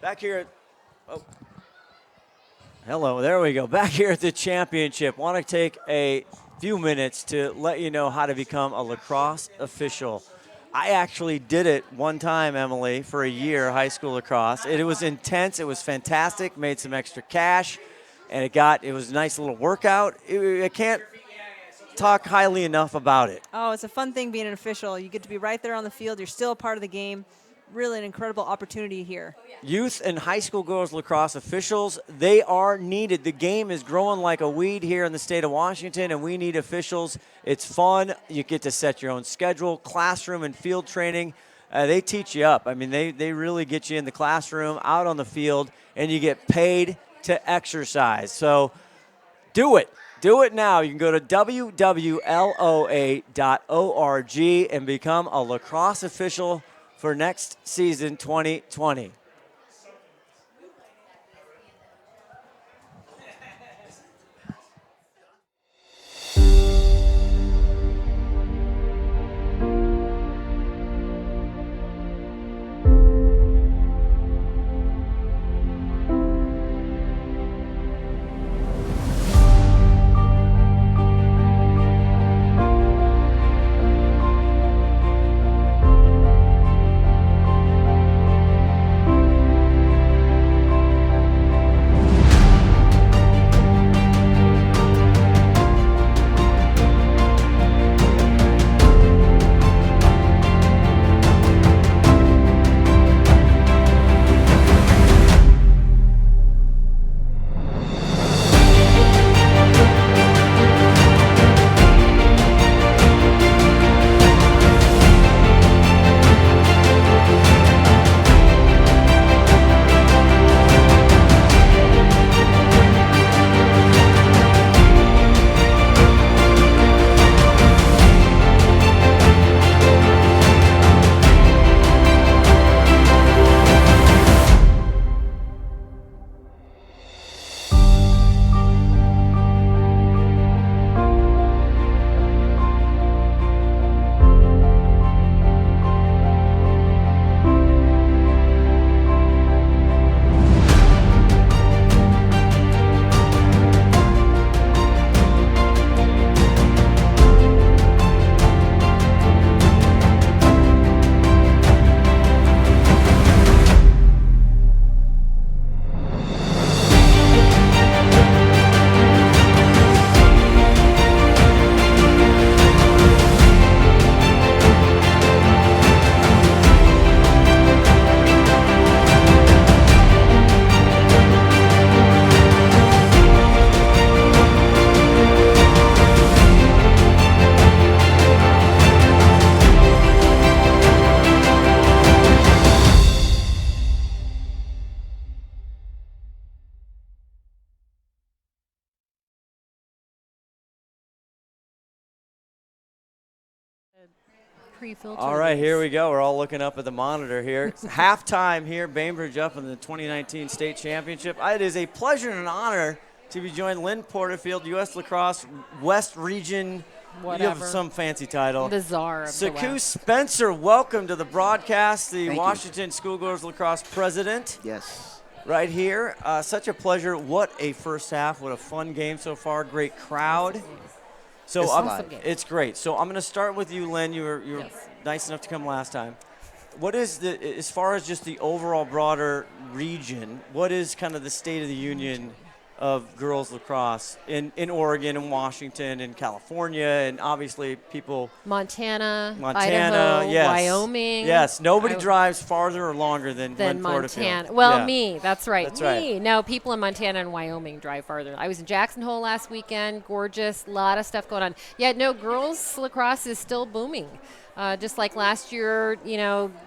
Back here hello, there we go. Back here at the championship. Want to take a few minutes to let you know how to become a lacrosse official. I actually did it one time, Emily, for a year, high school lacrosse. It was intense. It was fantastic. Made some extra cash, and it was a nice little workout. I can't talk highly enough about it. Oh, it's a fun thing being an official. You get to be right there on the field. You're still a part of the game. Really an incredible opportunity here. Youth and high school girls lacrosse officials, they are needed. The game is growing like a weed here in the state of Washington, and we need officials. It's fun. You get to set your own schedule, classroom and field training. They teach you up. I mean, they really get you in the classroom, out on the field, and you get paid to exercise. So do it. Do it now. You can go to wwloa.org and become a lacrosse official for next season 2020. pre-filter. All right, here we go. We're all looking up at the monitor here. It's halftime here, Bainbridge up in the 2019 state championship. It is a pleasure and an honor to be joined Lynn Porterfield, U.S. Lacrosse West Region. Whatever. You have some fancy title. The czar of the Saku West. Spencer, welcome to the broadcast, the Thank you. Washington Schoolgirls Lacrosse president. Yes. Right here. Such a pleasure. What a first half. What a fun game so far. Great crowd. So It's awesome game. it's great. So I'm going to start with you, Lynn. You were Yes. nice enough to come last time. What is as far as just the overall broader region, what is kind of the state of the union of girls lacrosse in Oregon and Washington and California and obviously people Montana, Montana, Idaho, yes. Wyoming. Yes, nobody I- drives farther or longer than Lynn Porterfield. Montana. Well, Yeah. me. That's right. That's me. right. No, people in Montana and Wyoming drive farther. I was in Jackson Hole last weekend. Gorgeous. A lot of stuff going on. Yeah, no, girls lacrosse is still booming. Just like last year,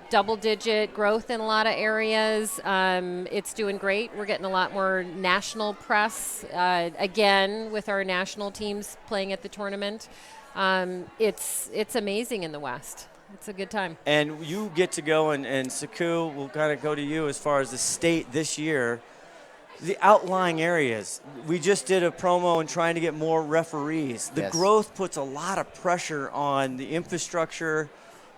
double-digit growth in a lot of areas. It's doing great. We're getting a lot more national press, again, with our national teams playing at the tournament. It's amazing in the West. It's a good time. And you get to go, and Saku, we'll kind of go to you as far as the state this year. The outlying areas. We just did a promo and trying to get more referees. The Yes. growth puts a lot of pressure on the infrastructure,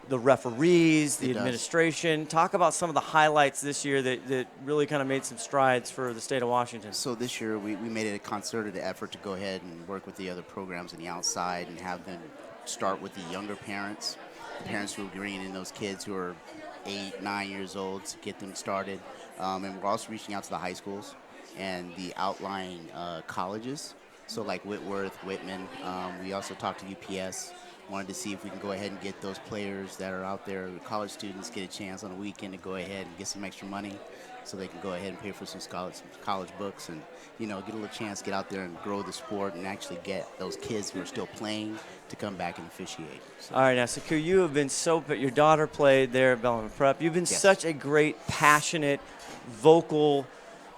the referees, the It does. administration. Talk about some of the highlights this year that really kind of made some strides for the state of Washington. So this year we made it a concerted effort to go ahead and work with the other programs on the outside and have them start with the younger parents, the parents who are bringing in those kids who are 8, 9 years old to get them started. And we're also reaching out to the high schools and the outlying colleges. So like Whitworth, Whitman. We also talked to UPS. Wanted to see if we can go ahead and get those players that are out there, college students, get a chance on a weekend to go ahead and get some extra money so they can go ahead and pay for some college books and, get a little chance to get out there and grow the sport and actually get those kids who are still playing to come back and officiate. So, All right, now, Saku, you have been your daughter played there at Bellarmine Prep. You've been Yes. such a great, passionate, vocal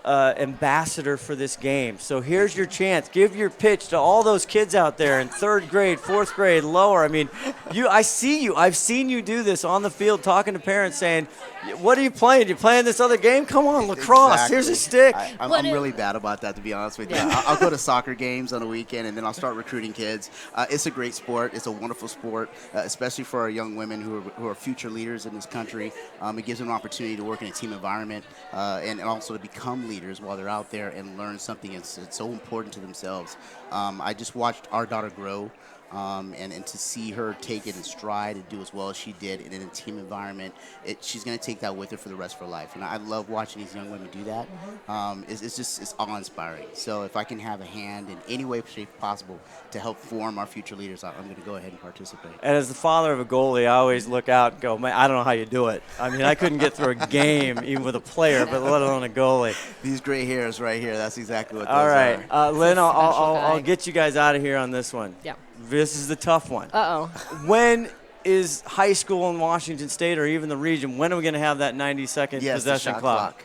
ambassador for this game. So here's your chance. Give your pitch to all those kids out there in third grade, fourth grade, lower. I mean, I've seen you do this on the field talking to parents saying, what are you playing? You playing this other game? Come on, lacrosse. Exactly. Here's a stick. I'm really bad about that, to be honest with you. I'll go to soccer games on a weekend, and then I'll start recruiting kids. It's a great sport. It's a wonderful sport, especially for our young women who are future leaders in this country. It gives them an opportunity to work in a team environment and also to become leaders while they're out there and learn something that's so important to themselves. I just watched our daughter grow. And to see her take it in stride and do as well as she did in a team environment, she's going to take that with her for the rest of her life. And I love watching these young women do that. It's awe-inspiring. So if I can have a hand in any way, shape possible to help form our future leaders, I'm going to go ahead and participate. And as the father of a goalie, I always look out and go, man, I don't know how you do it. I mean, I couldn't get through a game even with a player, but let alone a goalie. These gray hairs right here, that's exactly what those All right, are. Lynn, I'll guy. get you guys out of here on this one. Yeah. This is the tough one. Uh-oh. When is high school in Washington State or even the region, when are we going to have that 90-second Yes, the possession shot clock?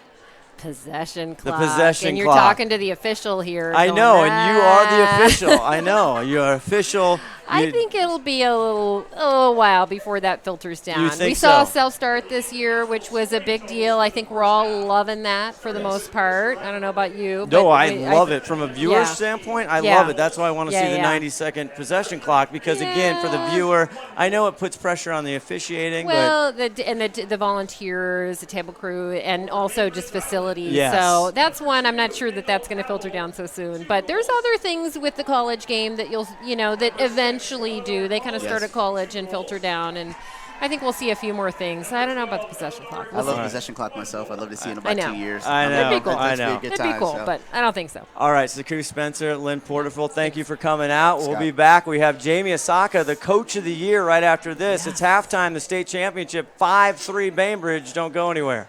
Possession The clock. possession and you're clock. talking to the official here. I going, know, and you are the "Ah." official. I know, you're official. I You- think it'll be a little while before that filters down. You think we saw so? self-start this year, which was a big deal. I think we're all loving that for the most part. I don't know about you. No, but I love it. From a viewer Yeah. standpoint, I Yeah. love it. That's why I want to Yeah, see the yeah. 90-second possession clock because, again, for the Yeah. viewer, I know it puts pressure on the officiating, Well, the volunteers, the table crew, and also just facilities. Yes. So that's one. I'm not sure that that's going to filter down so soon. But there's other things with the college game that that eventually do. They kind of start Yes. at college and filter down, and I think we'll see a few more things. I don't know about the possession clock. I We'll love see. the possession clock myself. I'd love to see it in I about know. 2 years. I know. That'd be cool. I That'd be know. a good It'd be time, cool, so. but I don't think so. All right, Saku Spencer, Lynn Porterfield, thank you for coming out. We'll Scott. be back. We have Jamie Asaka, the coach of the year, right after this. It's halftime, the state championship, 5-3 Bainbridge. Don't go anywhere.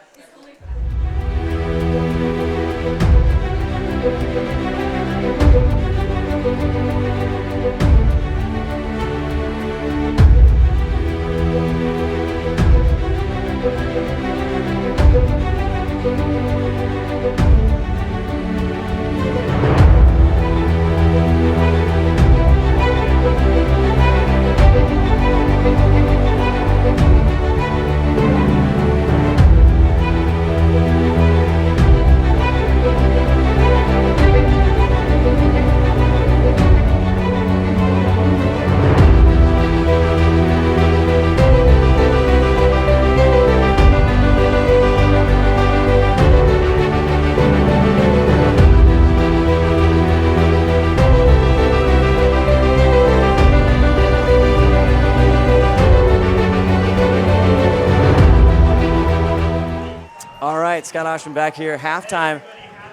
right, Scott Ohsman back here, halftime.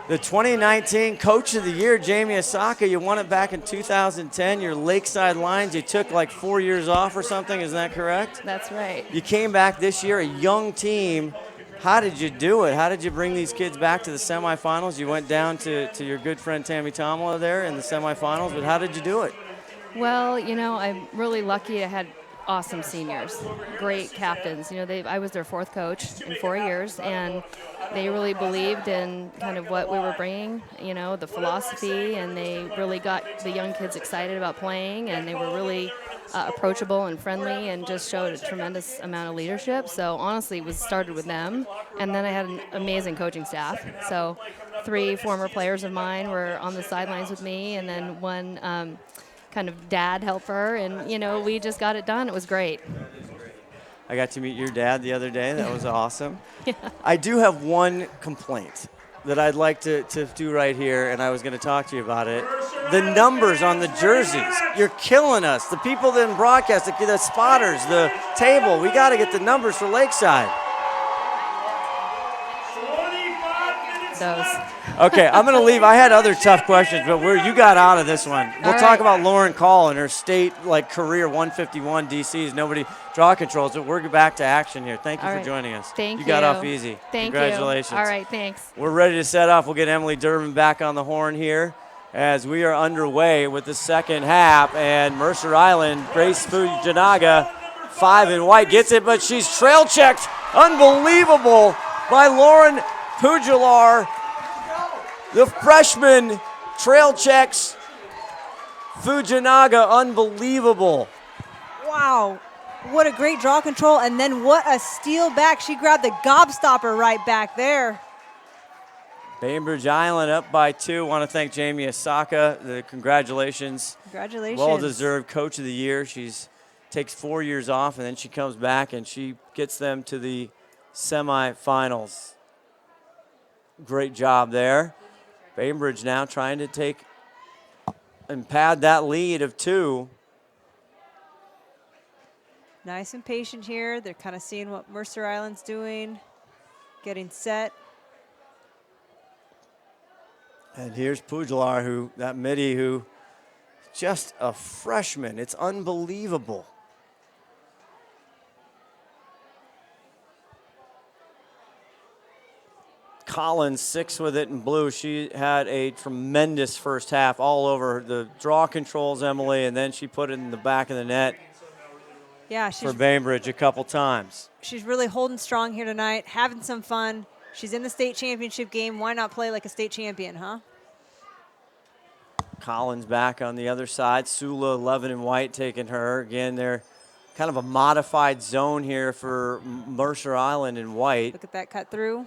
The 2019 Coach of the Year, Jamie Osaka, you won it back in 2010. Your Lakeside Lions, you took like 4 years off or something, is that correct? That's right. You came back this year, a young team. How did you do it? How did you bring these kids back to the semifinals? You went down to your good friend Tammy Tomala there in the semifinals, but how did you do it? Well, you know, I'm really lucky. I had awesome seniors, great captains. You know, I was their fourth coach in 4 years, and they really believed in kind of what we were bringing, you know, the philosophy, and they really got the young kids excited about playing, and they were really approachable and friendly and just showed a tremendous amount of leadership. So honestly, it started with them, and then I had an amazing coaching staff. So 3 former players of mine were on the sidelines with me, and then one kind of dad helper, and you know, we just got it done. It was great. I got to meet your dad the other day. That was awesome. Yeah. I do have one complaint that I'd like to do right here, and I was going to talk to you about it. The numbers on the jerseys. You're killing us. The people that broadcast, the spotters, the table. We got to get the numbers for Lakeside. 25 minutes Those. left. Okay, I'm going to leave. I had other tough questions, but you got out of this one. We'll All talk right. about Lauren Call and her state career 151 DCs. Nobody draw controls, but we're back to action here. Thank you All for right. joining us. Thank you. You got off easy. Thank Congratulations. you. All right, thanks. We're ready to set off. We'll get Emily Durbin back on the horn here as we are underway with the second half. And Mercer Island, Grace Fujinaga, 5 in white, gets it, but she's trail checked. Unbelievable by Lauren Pugilar. The freshman trail checks Fujinaga. Unbelievable. Wow. What a great draw control, and then what a steal back. She grabbed the gobstopper right back there. Bainbridge Island up by 2. Want to thank Jamie Osaka. Congratulations. Congratulations. Well-deserved Coach of the Year. She's takes 4 years off, and then she comes back, and she gets them to the semifinals. Great job there. Bainbridge now trying to take and pad that lead of 2. Nice and patient here. They're kind of seeing what Mercer Island's doing, getting set. And here's Pugilar, that midi, who just a freshman. It's unbelievable. Collins, 6 with it in blue. She had a tremendous first half all over the draw controls, Emily, and then she put it in the back of the net Yeah, for Bainbridge a couple times. she's really holding strong here tonight, having some fun. She's in the state championship game. Why not play like a state champion, huh? Collins back on the other side. Sula, 11 in white, taking her. Again, they're kind of a modified zone here for Mercer Island in white. Look at that cut through.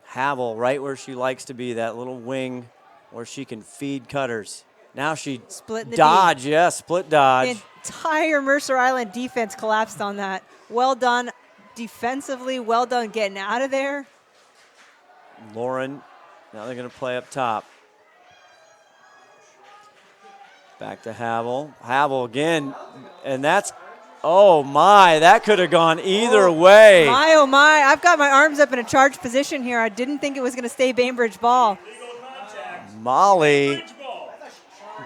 Havel right where she likes to be, that little wing where she can feed cutters. Now she Split the dodge, yeah, split dodge. The entire Mercer Island defense collapsed on that. Well done defensively, well done getting out of there. Lauren, now they're going to play up top. Back to Havel. Havel again, and that's, oh my, that could have gone either way. My, oh my, I've got my arms up in a charged position here. I didn't think it was going to stay Bainbridge ball. Molly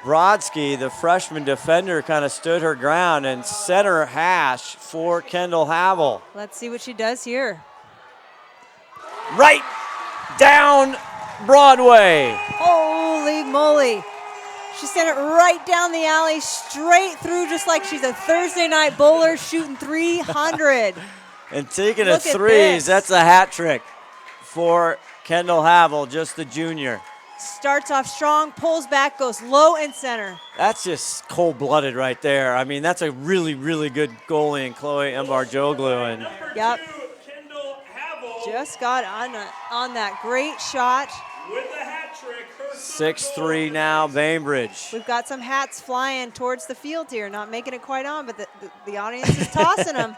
Brodsky, the freshman defender, kind of stood her ground and center hash for Kendall Havel. Let's see what she does here. Right down Broadway. Holy moly. She sent it right down the alley, straight through, just like she's a Thursday night bowler shooting 300. And taking Look a at threes, this. that's a hat trick for Kendall Havel, just the junior. Starts off strong, pulls back, goes low and center. That's just cold-blooded right there. I mean, that's a really, really good goalie in Chloe Embar-Joglu. And Yep. Kendall Havel Just got on that great shot. with the hat trick. Her 6-3 now, Bainbridge. We've got some hats flying towards the field here, not making it quite on, but the audience is tossing them.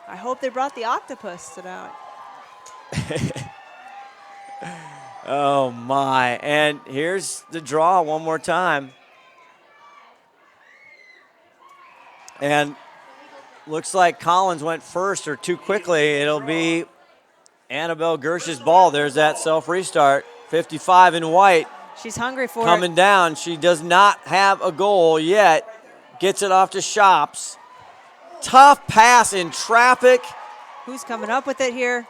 I hope they brought the octopus tonight. Oh, my. And here's the draw one more time. And looks like Collins went first or too quickly. It'll be Annabelle Gersh's ball. There's that self-restart. 55 in white. She's hungry for Coming it. down. She does not have a goal yet. Gets it off to Shops. Tough pass in traffic. Who's coming up with it here?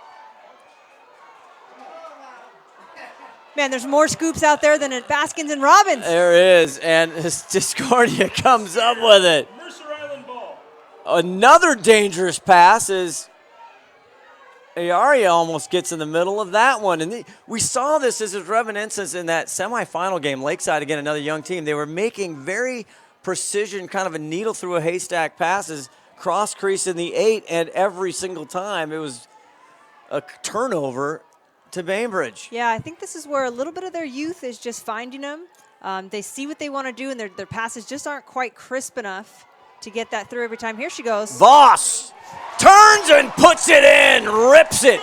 Man, there's more scoops out there than at Baskins and Robbins. There is, and Discordia comes up with it. Mercer Island ball. Another dangerous pass is Ayaria almost gets in the middle of that one. And we saw this as a reminiscence in that semifinal game. Lakeside, again, another young team. They were making very precision, kind of a needle through a haystack passes, cross crease in the 8, and every single time it was a turnover to Bainbridge. Yeah, I think this is where a little bit of their youth is just finding them. They see what they want to do, and their passes just aren't quite crisp enough to get that through every time. Here she goes. Voss turns and puts it in, rips it.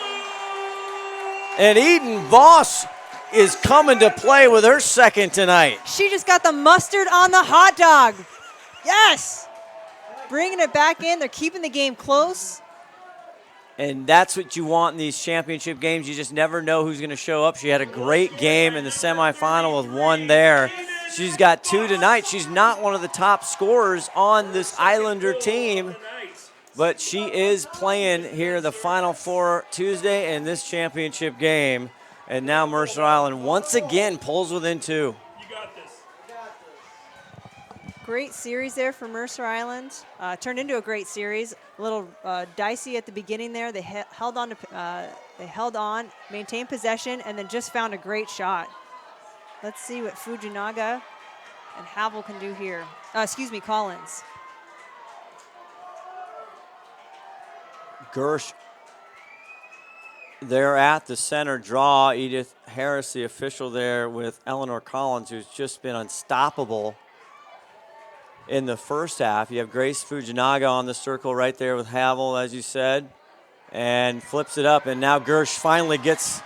And Eden Voss is coming to play with her second tonight. She just got the mustard on the hot dog. Yes! Bringing it back in. They're keeping the game close. And that's what you want in these championship games. You just never know who's going to show up. She had a great game in the semifinal with 1 there. She's got 2 tonight. She's not one of the top scorers on this Islander team, but she is playing here the Final Four Tuesday in this championship game. And now Mercer Island once again pulls within 2. You got this. Great series there for Mercer Island. Turned into a great series. A little dicey at the beginning there. They held on, maintained possession, and then just found a great shot. Let's see what Fujinaga and Havel can do here. Collins. Gersh there at the center draw. Edith Harris, the official there with Eleanor Collins, who's just been unstoppable in the first half. You have Grace Fujinaga on the circle right there with Havel, as you said, and flips it up. And now Gersh finally gets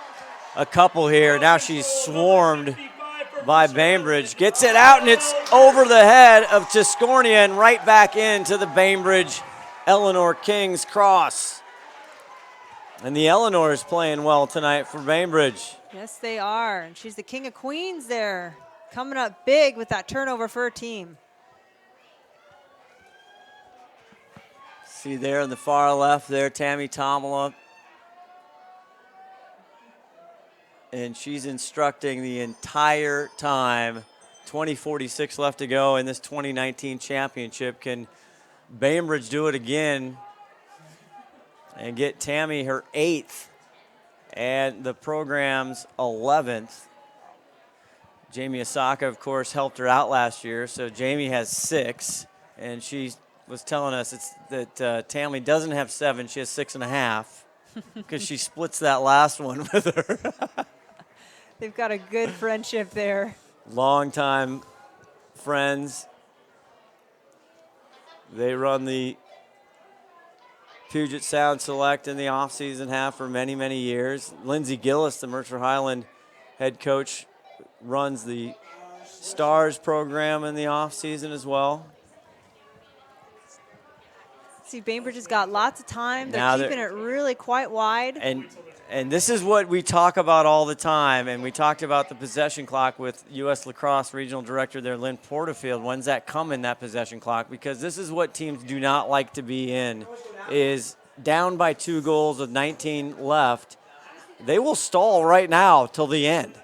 a couple here. Now she's swarmed by Bainbridge. Gets it out, and it's over the head of Tiscornia and right back into the Bainbridge Eleanor King's cross. And the Eleanor is playing well tonight for Bainbridge. Yes, they are. And she's the king of queens there, coming up big with that turnover for her team. See there in the far left there, Tammy Tomala. And she's instructing the entire time. 20:46 left to go in this 2019 championship. Can Bainbridge do it again and get Tammy her 8th and the program's 11th? Jamie Osaka, of course, helped her out last year, so Jamie has 6, and she was telling us that Tammy doesn't have 7, she has 6.5, because she splits that last one with her. They've got a good friendship there. Longtime friends. They run the Puget Sound Select in the offseason half for many, many years. Lindsay Gillis, the Mercer Highland head coach, runs the Stars program in the offseason as well. See, Bainbridge has got lots of time. They're keeping it really quite wide. And this is what we talk about all the time, and we talked about the possession clock with U.S. Lacrosse Regional Director there, Lynn Porterfield. When's that coming, that possession clock? Because this is what teams do not like to be in, is down by 2 goals with 19 left. They will stall right now till the end.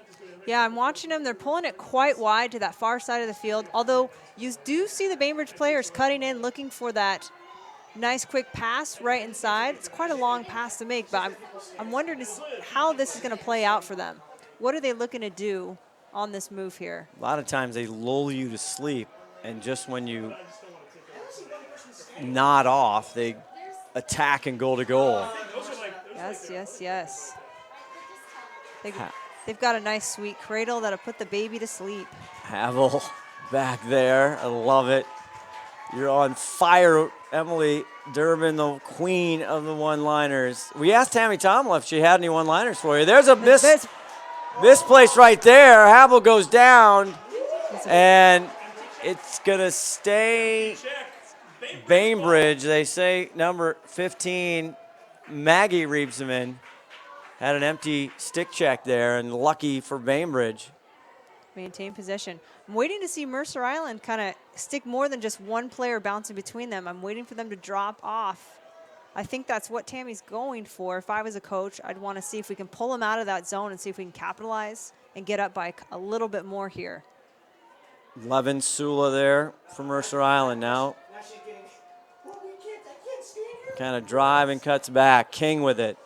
Yeah, I'm watching them. They're pulling it quite wide to that far side of the field, although you do see the Bainbridge players cutting in, looking for that nice quick pass right inside. It's quite a long pass to make, but I'm wondering how this is going to play out for them. What are they looking to do on this move here? A lot of times they lull you to sleep, and just when you nod off, they attack and goal to goal. Yes, yes, yes. They've got a nice sweet cradle that'll put the baby to sleep. Havel back there. I love it. You're on fire, Emily Durbin, the queen of the one-liners. We asked Tammy Tomala if she had any one-liners for you. There's a misplace right there. Havel goes down, and it's going to stay Bainbridge, they say number 15, Maggie Reebsman, had an empty stick check there, and lucky for Bainbridge. Maintain possession. I'm waiting to see Mercer Island kind of stick more than just one player bouncing between them. I'm waiting for them to drop off. I think that's what Tammy's going for. If I was a coach, I'd want to see if we can pull them out of that zone and see if we can capitalize and get up by a little bit more here. Levin Sula there for Mercer Island now. Kind of drive and cuts back. King with it.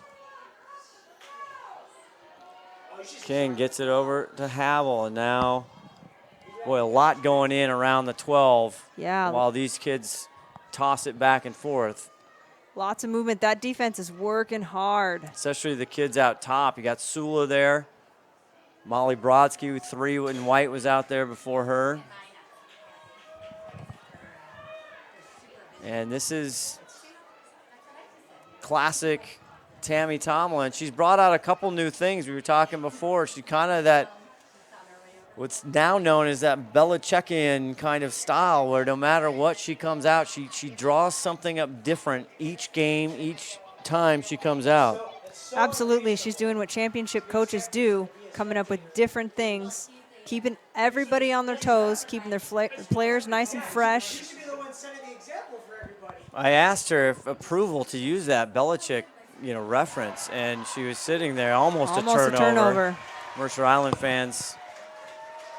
King gets it over to Havel, and now, boy, a lot going in around the 12. Yeah. While these kids toss it back and forth. Lots of movement. That defense is working hard. Especially the kids out top. You got Sula there. Molly Brodsky with 3 in white was out there before her. And this is classic Tammy Tomlin. She's brought out a couple new things. We were talking before. She kind of that, what's now known as that Belichickian kind of style, where no matter what she comes out, she draws something up different each game, each time she comes out. Absolutely. She's doing what championship coaches do, coming up with different things, keeping everybody on their toes, keeping their players nice and fresh. I asked her if approval to use that Belichick, reference, and she was sitting there almost a turnover. Mercer Island fans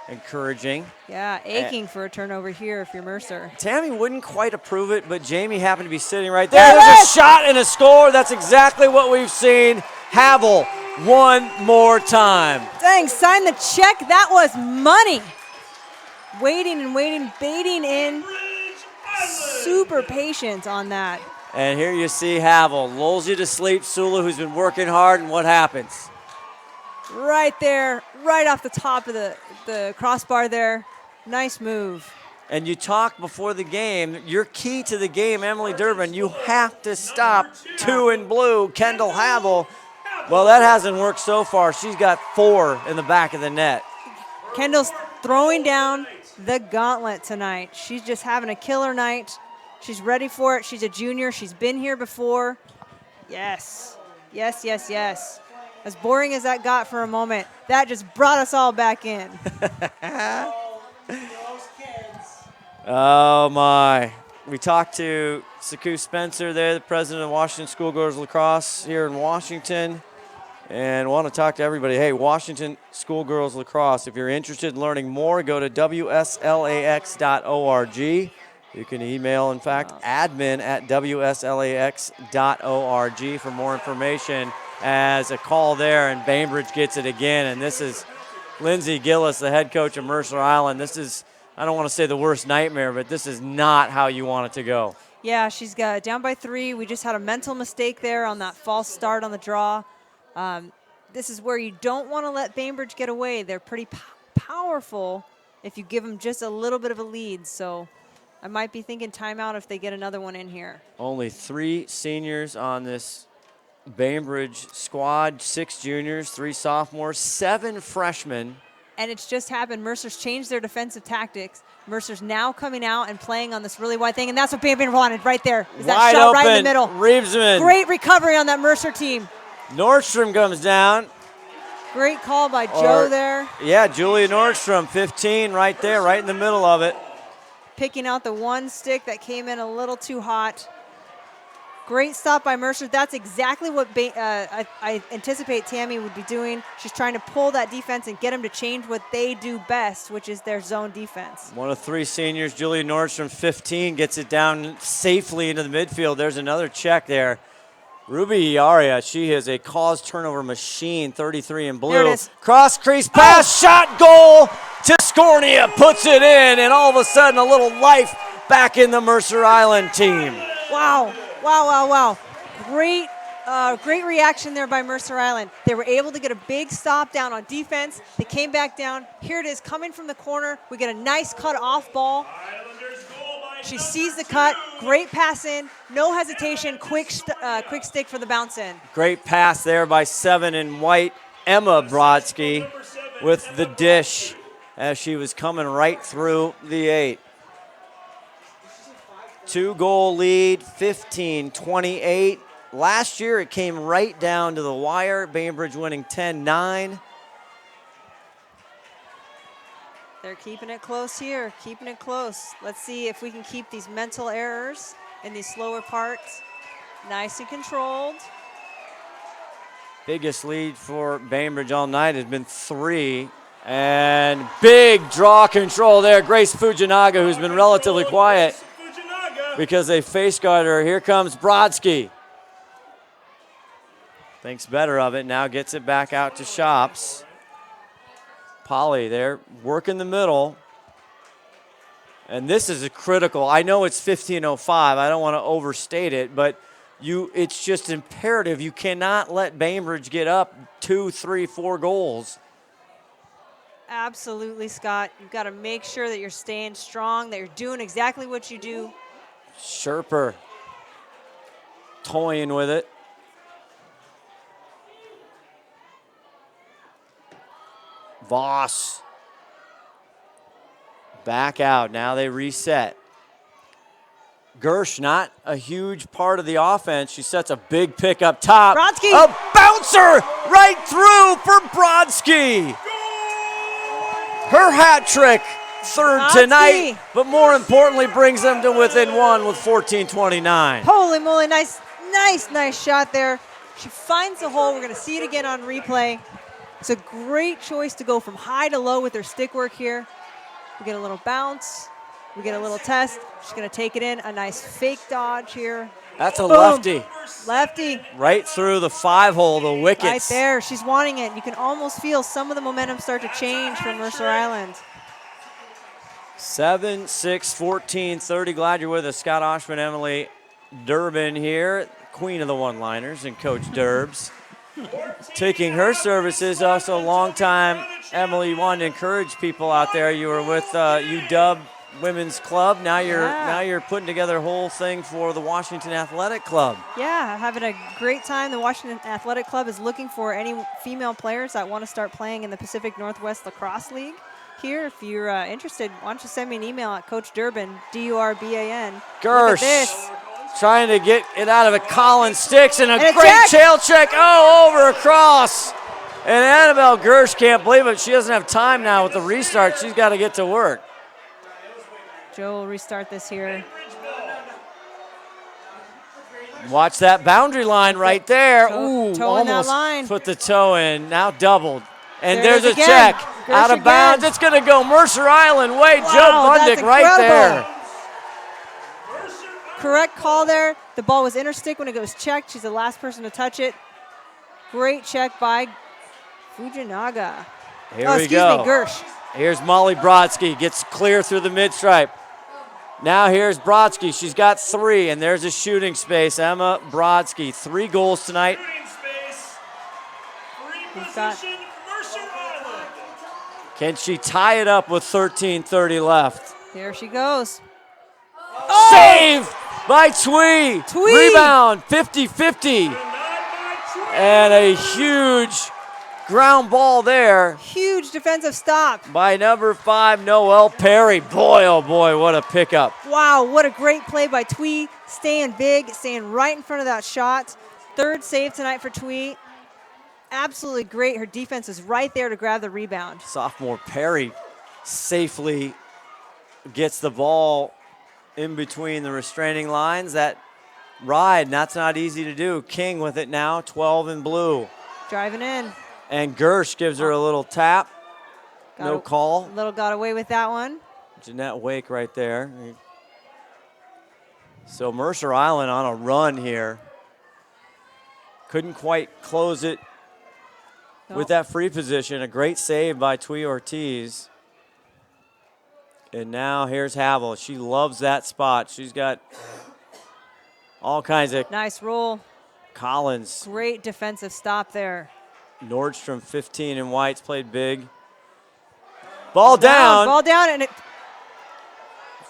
encouraging. Yeah, aching for a turnover here if you're Mercer. Tammy wouldn't quite approve it, but Jamie happened to be sitting right there. There's a shot and a score. That's exactly what we've seen. Havel one more time. Dang, sign the check. That was money. Waiting and waiting, baiting in. Super patient on that. And here you see Havel lulls you to sleep. Sula, who's been working hard, and what happens? Right there, right off the top of the crossbar there. Nice move. And you talked before the game, your key to the game, Emily Durbin, you have to stop 2 in blue, Kendall Havel. Well, that hasn't worked so far. She's got 4 in the back of the net. Kendall's throwing down the gauntlet tonight. She's just having a killer night. She's ready for it. She's a junior. She's been here before. Yes. Yes, yes, yes. As boring as that got for a moment, that just brought us all back in. Oh, my. We talked to Saku Spencer there, the president of Washington Schoolgirls Lacrosse here in Washington. And want to talk to everybody. Hey, Washington Schoolgirls Lacrosse, if you're interested in learning more, go to wslax.org. You can email, in fact, admin@wslax.org for more information. As a call there, and Bainbridge gets it again. And this is Lindsay Gillis, the head coach of Mercer Island. This is, I don't want to say the worst nightmare, but this is not how you want it to go. Yeah, she's got down by 3. We just had a mental mistake there on that false start on the draw. This is where you don't want to let Bainbridge get away. They're pretty powerful if you give them just a little bit of a lead. So I might be thinking timeout if they get another one in here. Only 3 seniors on this Bainbridge squad, 6 juniors, 3 sophomores, 7 freshmen. And it's just happened. Mercer's changed their defensive tactics. Mercer's now coming out and playing on this really wide thing, and that's what Bainbridge wanted right there. Is that Wide shot open, right in the middle. Reebsman. Great recovery on that Mercer team. Nordstrom comes down. Great call by Joe there. Yeah, Julia Nordstrom, 15 right there, right in the middle of it. Picking out the one stick that came in a little too hot. Great stop by Mercer. That's exactly what I anticipate Tammy would be doing. She's trying to pull that defense and get them to change what they do best, which is their zone defense. One of 3 seniors, Julia Nordstrom, 15, gets it down safely into the midfield. There's another check there. Ruby Iaria, she is a cause turnover machine, 33 in blue. There it is. Cross crease pass, shot, goal to Scornia, puts it in, and all of a sudden a little life back in the Mercer Island team. Wow, wow, wow, wow. Great reaction there by Mercer Island. They were able to get a big stop down on defense. They came back down. Here it is coming from the corner. We get a nice cut off ball. She sees the cut, great pass in, no hesitation, quick stick for the bounce in. Great pass there by 7 in white, Emma Brodsky with the dish as she was coming right through the 8. 2-goal lead, 15-28. Last year it came right down to the wire. Bainbridge winning 10-9. They're keeping it close here, keeping it close. Let's see if we can keep these mental errors in these slower parts nice and controlled. Biggest lead for Bainbridge all night has been 3. And big draw control there. Grace Fujinaga, who's been relatively quiet because they face guard her. Here comes Brodsky. Thinks better of it, now gets it back out to Shops. Polly there, working the middle. And this is a critical, I know it's 15:05, I don't want to overstate it, but it's just imperative. You cannot let Bainbridge get up 2, 3, 4 goals. Absolutely, Scott. You've got to make sure that you're staying strong, that you're doing exactly what you do. Sherper toying with it. Voss back out. Now they reset. Gersh, not a huge part of the offense. She sets a big pick up top. Brodsky. A bouncer right through for Brodsky. Her hat trick, third Brodsky. tonight, but more importantly brings them to within 1 with 14:29. Holy moly, nice shot there. She finds the hole. We're going to see it again on replay. It's a great choice to go from high to low with her stick work here. We get a little bounce. We get a little test. She's going to take it in. A nice fake dodge here. That's a Boom. lefty. Lefty. Right through the 5-hole, the wickets. Right there. She's wanting it. You can almost feel some of the momentum start to change from Mercer Island. 7-6, 14-30. Glad you're with us. Scott Ohsman, Emily Durbin here, queen of the one-liners, and Coach Durbs. Taking her services, also a long time. Emily, you wanted to encourage people out there. You were with UW Women's Club. Now you're putting together a whole thing for the Washington Athletic Club. Yeah, having a great time. The Washington Athletic Club is looking for any female players that want to start playing in the Pacific Northwest Lacrosse League. Here, if you're interested, why don't you send me an email at Coach Durbin, D-U-R-B-A-N. Gersh. Look at this. Trying to get it out of it. Collins sticks and a And a great check. tail check. Oh, over across. And Annabelle Gersh can't believe it. She doesn't have time now with the restart. She's got to get to work. Joe will restart this here. Watch that boundary line right there. Toe Ooh, in that almost line. put the toe in. Now doubled. And There it there's is a again. check. Gersh Out of again. bounds. It's going to go Mercer Island way. Wow, Joe that's Bundick right incredible. there. Correct call there. The ball was interstick when it was checked. She's the last person to touch it. Great check by Fujinaga. Here we excuse go. me, Gersh. Here's Molly Brodsky. Gets clear through the mid-stripe. Now here's Brodsky. She's got 3, and there's a shooting space. Emma Brodsky, 3 goals tonight. We've got Can she tie it up with 13:30 left? There she goes. Save by Twee. Twee. Rebound, 50-50. And a huge ground ball there Huge defensive stop. by number 5, Noelle Perry. Boy, oh boy, what a pickup. Wow, what a great play by Twee. Staying big, staying right in front of that shot. 3rd save tonight for Twee. Absolutely great. Her defense is right there to grab the rebound. Sophomore Perry safely gets the ball in between the restraining lines. That ride, that's not easy to do. King with it now, 12 in blue. Driving in. And Gersh gives her a little tap. No call. Little got away with that one. Jeanette Wake right there. So Mercer Island on a run here. Couldn't quite close it with that free position. A great save by Twee Ortiz. And now here's Havel. She loves that spot. She's got all kinds of Nice roll. Collins. Great defensive stop there. Nordstrom 15 in whites played big. Ball down. Ball down, and it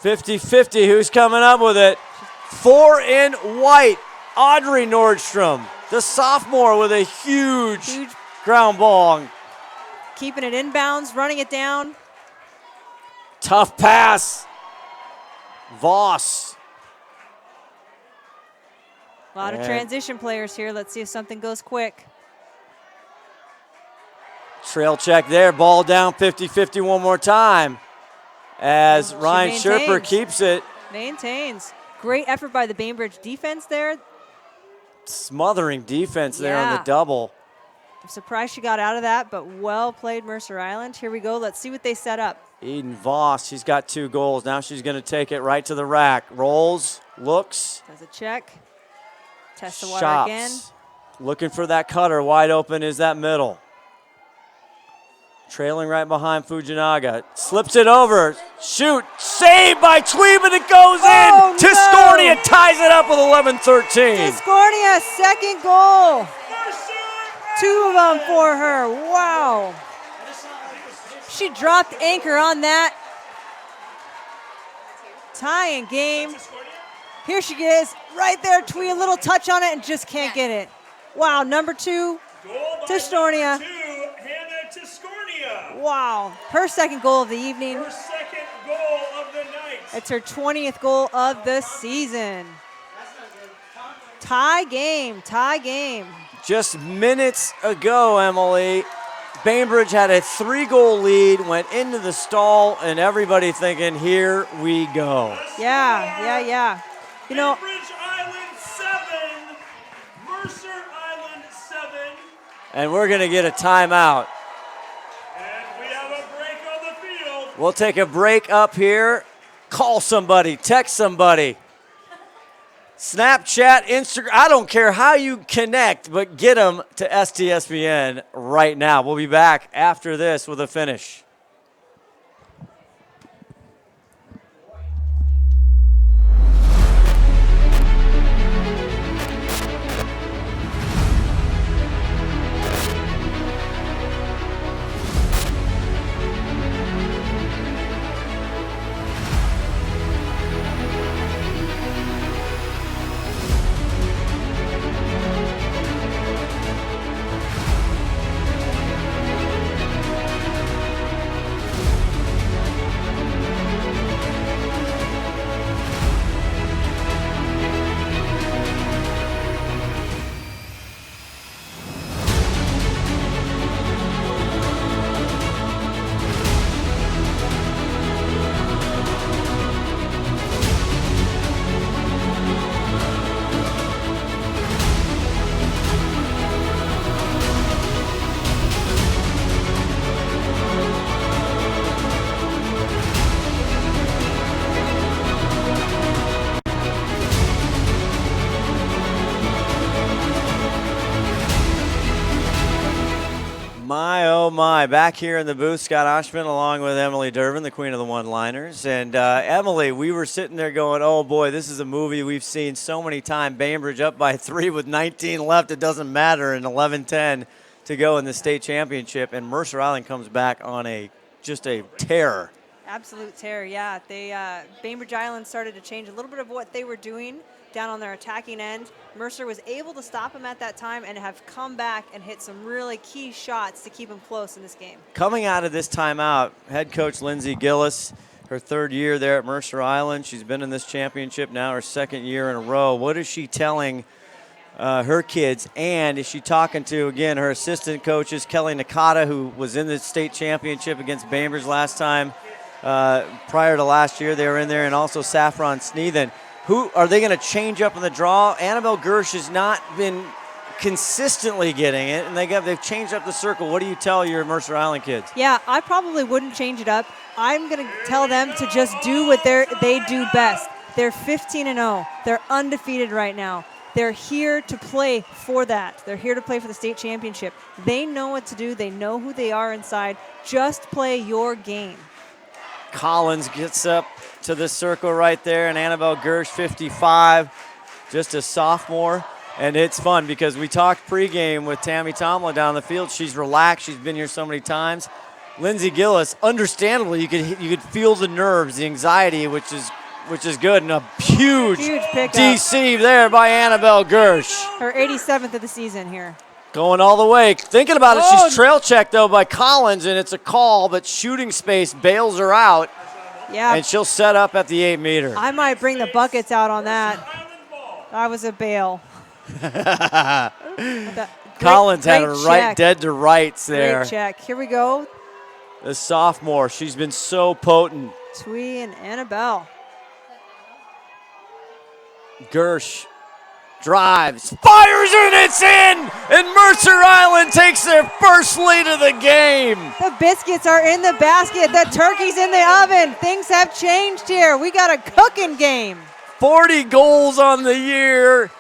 50-50. Who's coming up with it? 4 in white. Audrey Nordstrom, the sophomore, with a huge ground ball. keeping it inbounds, running it down. Tough pass. Voss A lot of transition players here. Let's see if something goes quick. Trail check there. Ball down 50-50 one more time as Ryan Sherper keeps it. Maintains. Great effort by the Bainbridge defense there. Smothering defense there on the double. I'm surprised she got out of that, but well played, Mercer Island. Here we go. Let's see what they set up. Eden Voss, she's got 2 goals. Now she's going to take it right to the rack. Rolls, looks. Does a check. Test the water again. Looking for that cutter. Wide open is that middle. Trailing right behind Fujinaga. Slips it over. Shoot. Saved by Tweeb, and it goes in. Tiscornia ties it up with 11-13. Tiscornia, second goal. 2 of them for her. Wow. She dropped anchor on that. Tying game. Here she is, right there. Tweed, a little touch on it and just can't get it. Wow, number 2, Tiscornia. Wow, her second goal of the evening. Her second goal of the night. It's her 20th goal of the season. Tie game, tie game. Just minutes ago, Emily, Bainbridge had a 3-goal lead, went into the stall, and everybody thinking, here we go. Yeah. You know, Bainbridge Island 7, Mercer Island 7. And we're going to get a timeout. And we have a break on the field. We'll take a break up here. Call somebody, text somebody. Snapchat, Instagram, I don't care how you connect, but get them to STSPN right now. We'll be back after this with a finish. My, back here in the booth, Scott Ohsman along with Emily Durbin, the queen of the one-liners. And Emily, we were sitting there going, oh boy, this is a movie we've seen so many times. Bainbridge up by 3 with 19 left. It doesn't matter, and 11-10 to go in the state championship. And Mercer Island comes back on just a tear. Absolute tear, yeah. Bainbridge Island started to change a little bit of what they were doing down on their attacking end. Mercer was able to stop him at that time and have come back and hit some really key shots to keep him close in this game. Coming out of this timeout, head coach Lindsay Gillis, her 3rd year there at Mercer Island. She's been in this championship now her 2nd year in a row. What is she telling her kids? And is she talking to, again, her assistant coaches, Kelly Nakata, who was in the state championship against Bainbridge last time. Prior to last year, they were in there, and also Saffron Sneathen. Who are they going to change up in the draw? Annabelle Gersh has not been consistently getting it, and they've changed up the circle. What do you tell your Mercer Island kids? Yeah, I probably wouldn't change it up. I'm going to tell them to just do what they do best. They're 15-0. They're undefeated right now. They're here to play for that. They're here to play for the state championship. They know what to do. They know who they are inside. Just play your game. Collins gets up to the circle right there, and Annabelle Gersh, 55, just a sophomore. And it's fun because we talked pregame with Tammy Tomlin down the field. She's relaxed. She's been here so many times. Lindsay Gillis, understandably, you could feel the nerves, the anxiety, which is good, and a huge pickup. DC there by Annabelle Gersh. Her 87th of the season here. Going all the way. Thinking about it, she's trail checked, though, by Collins, and it's a call, but shooting space bails her out. Yeah. And she'll set up at the 8-meter. I might bring the buckets out on that. That was a bail. Collins had her great right check. dead to rights there. Great check. Here we go. The sophomore, she's been so potent. Twee and Annabelle. Gersh drives, fires, and it's in! And Mercer Island takes their first lead of the game. The biscuits are in the basket. The turkey's in the oven. Things have changed here. We got a cooking game. 40 goals on the year.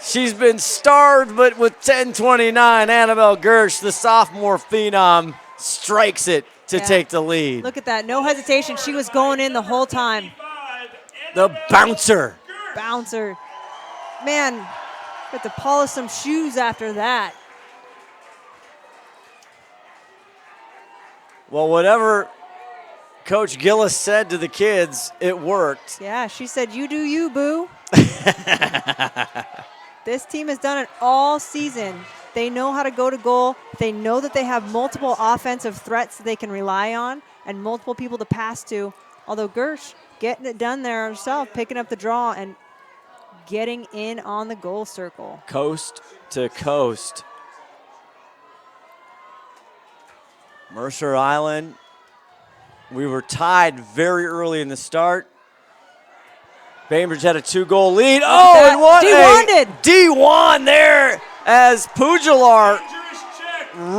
She's been starved, but with 10:29, Annabelle Gersh, the sophomore phenom, strikes it to take the lead. Look at that. No hesitation. She was going in the whole time. The bouncer. Bouncer. Man, got to polish some shoes after that. Well, whatever Coach Gillis said to the kids, it worked. Yeah, she said, you do you, boo. This team has done it all season. They know how to go to goal. They know that they have multiple offensive threats that they can rely on and multiple people to pass to. Although Gersh getting it done there herself, picking up the draw and getting in on the goal circle. Coast to coast. Mercer Island, we were tied very early in the start. Bainbridge had a 2-goal lead. Oh, and what D1 there as Pujalar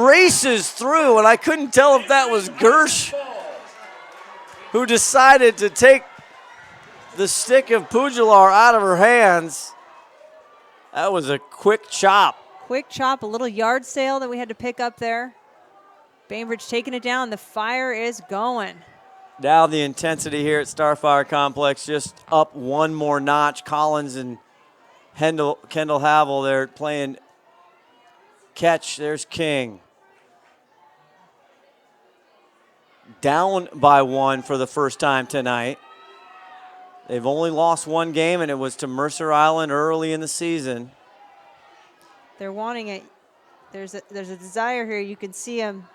races through, and I couldn't tell if that was Gersh who decided to take the stick of Pujalar out of her hands. That was a quick chop. Quick chop, a little yard sale that we had to pick up there. Bainbridge taking it down. The fire is going. Now the intensity here at Starfire Complex just up one more notch. Collins and Kendall Havel, they're playing catch. There's King. Down by 1 for the first time tonight. They've only lost one game, and it was to Mercer Island early in the season. They're wanting it. There's a desire here. You can see them.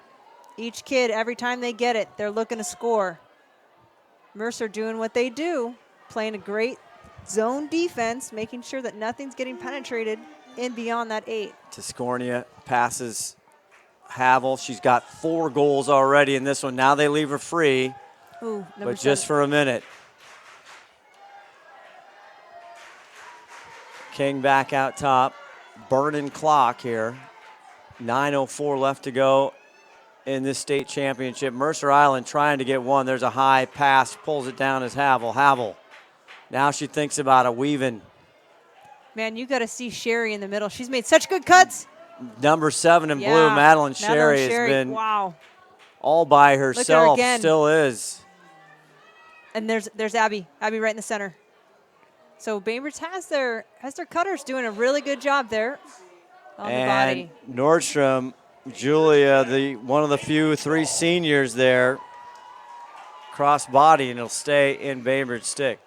Each kid, every time they get it, they're looking to score. Mercer doing what they do, playing a great zone defense, making sure that nothing's getting penetrated in beyond that 8. Tiscornia passes Havel. She's got 4 goals already in this one. Now they leave her free, Ooh, but just for a minute. King back out top. Burning clock here. 9:04 left to go in this state championship. Mercer Island trying to get one. There's a high pass, pulls it down as Havel. Havel. Now she thinks about a weaving. Man, you got to see Sherry in the middle. She's made such good cuts. Number 7 in blue, Madeline Sherry, has been all by herself. Still is. And there's Abby. Abby right in the center. So Bainbridge has their cutters doing a really good job there on the body. Nordstrom, Julia, one of the few 3 seniors there, cross body, and it'll stay in Bainbridge stick.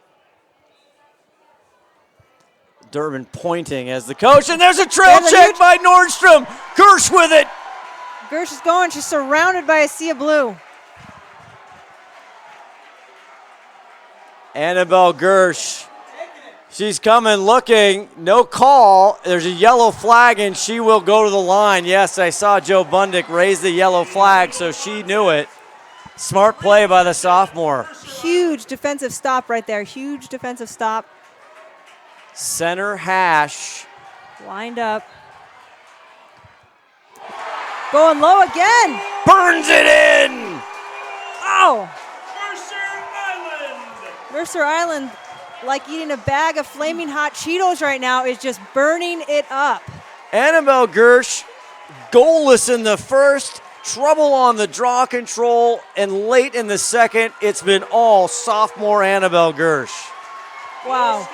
Durbin pointing as the coach, and there's a trail check by Nordstrom. Gersh with it. Gersh is going. She's surrounded by a sea of blue. Annabelle Gersh. She's coming, looking, no call. There's a yellow flag, and she will go to the line. Yes, I saw Joe Bundick raise the yellow flag, so she knew it. Smart play by the sophomore. Huge defensive stop right there. Huge defensive stop. Center hash. Lined up. Going low again. Burns it in. Oh. Mercer Island. Mercer Island, like eating a bag of flaming hot Cheetos right now, is just burning it up. Annabelle Gersh, goalless in the first, trouble on the draw control, and late in the second, it's been all sophomore Annabelle Gersh. Wow,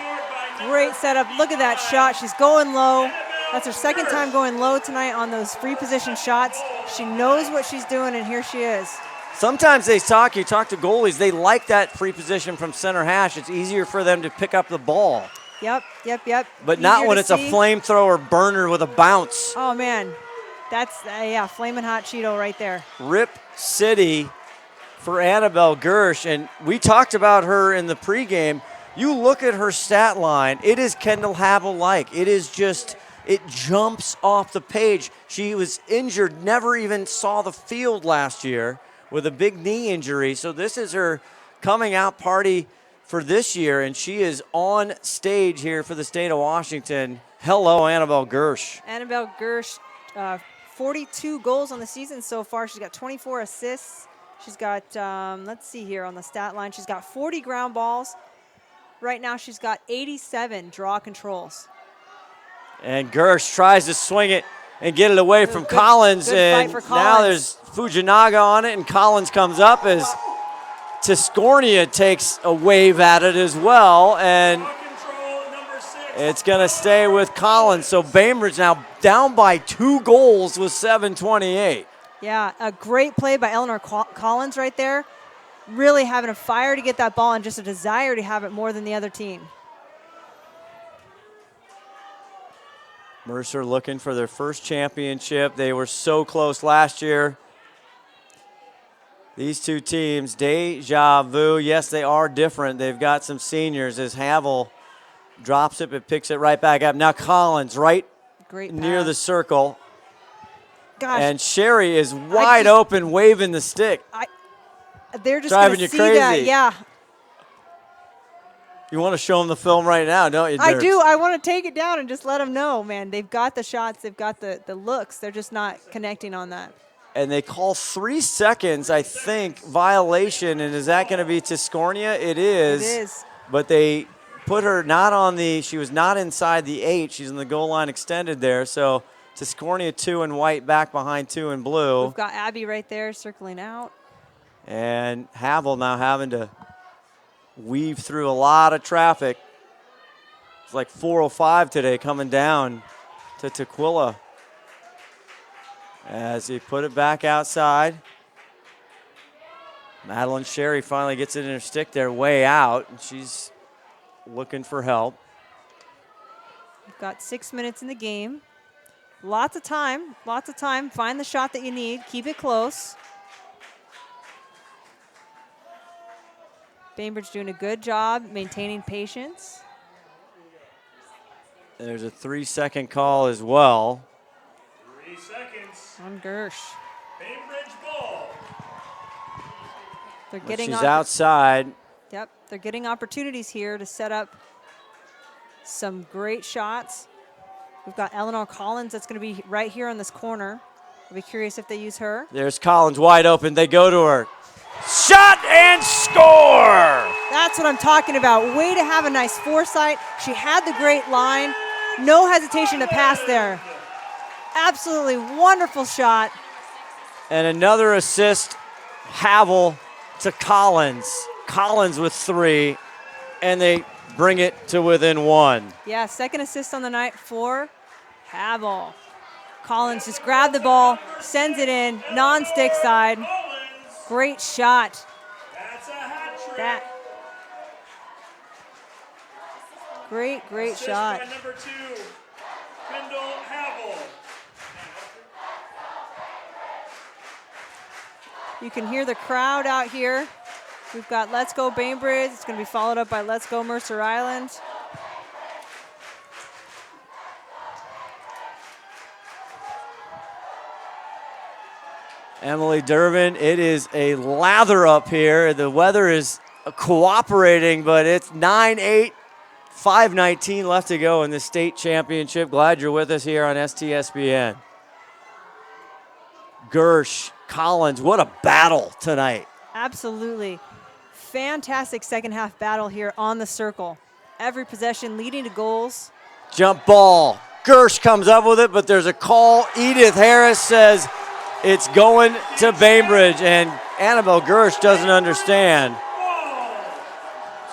great setup. Look at that shot. She's going low. That's her second time going low tonight on those free position shots. She knows what she's doing, and here she is. Sometimes you talk to goalies, they like that free position from center hash. It's easier for them to pick up the ball. Yep. But not when it's a flamethrower burner with a bounce. Oh, man. That's, flaming hot Cheeto right there. Rip City for Annabelle Gersh. And we talked about her in the pregame. You look at her stat line, it is Kendall Havel-like. It is just It jumps off the page. She was injured, never even saw the field last year with a big knee injury. So this is her coming out party for this year, and she is on stage here for the state of Washington. Hello, Annabelle Gersh. Annabelle Gersh, 42 goals on the season so far. She's got 24 assists. She's got, let's see here on the stat line, she's got 40 ground balls. Right now she's got 87 draw controls. And Gersh tries to swing it and get it away from Collins. Good And fight for now Collins. there's Fujinaga on it, and Collins comes up as Tiscornia takes a wave at it as well. And it's going to stay with Collins. So Bainbridge now down by 2 goals with 7:28. Yeah, a great play by Eleanor Collins right there. Really having a fire to get that ball and just a desire to have it more than the other team. Mercer looking for their first championship. They were so close last year. These two teams, deja vu. Yes, they are different. They've got some seniors as Havel drops it but picks it right back up. Now Collins right Great near pass. the circle. Gosh, And Sherry is wide open, waving the stick. they're just driving going you to see that. crazy. Yeah, You want to show them the film right now, don't you, I Dirks? do. I want to take it down and just let them know, man. They've got the shots. They've got the looks. They're just not connecting on that. And they call 3 seconds, I think, violation. And is that going to be Tiscornia? It is. It is. But they put her not on the, she was not inside the 8. She's in the goal line extended there. So Tiscornia 2 in white, back behind 2 in blue. We've got Abby right there circling out. And Havel now having to weave through a lot of traffic. It's like 405 today coming down to Tequila. As he put it back outside. Madeline Sherry finally gets it in her stick there, way out. And she's looking for help. We've got 6 minutes in the game. Lots of time, lots of time. Find the shot that you need. Keep it close. Bainbridge doing a good job maintaining patience. There's a 3-second call as well. 3 seconds. On Gersh. Bainbridge ball. They're But getting she's outside. Yep, they're getting opportunities here to set up some great shots. We've got Eleanor Collins that's going to be right here on this corner. I'll be curious if they use her. There's Collins wide open. They go to her. Shot and score! That's what I'm talking about. Way to have a nice foresight. She had the great line. No hesitation to pass there. Absolutely wonderful shot. And another assist, Havel to Collins. Collins with 3, and they bring it to within 1. Yeah, second assist on the night for Havel. Collins just grabbed the ball, sends it in, non-stick side. Great shot. That's a hat trick. That great Assist shot. by number 2, Kendall Havel. You can hear the crowd out here. We've got Let's Go Bainbridge. It's going to be followed up by Let's Go Mercer Island. Emily Durbin, it is a lather up here. The weather is cooperating, but it's 9-8, 5:19 left to go in the state championship. Glad you're with us here on STSPN. Gersh, Collins, what a battle tonight. Absolutely. Fantastic second half battle here on the circle. Every possession leading to goals. Jump ball. Gersh comes up with it, but there's a call. Edith Harris says it's going to Bainbridge, and Annabelle Gersh doesn't understand.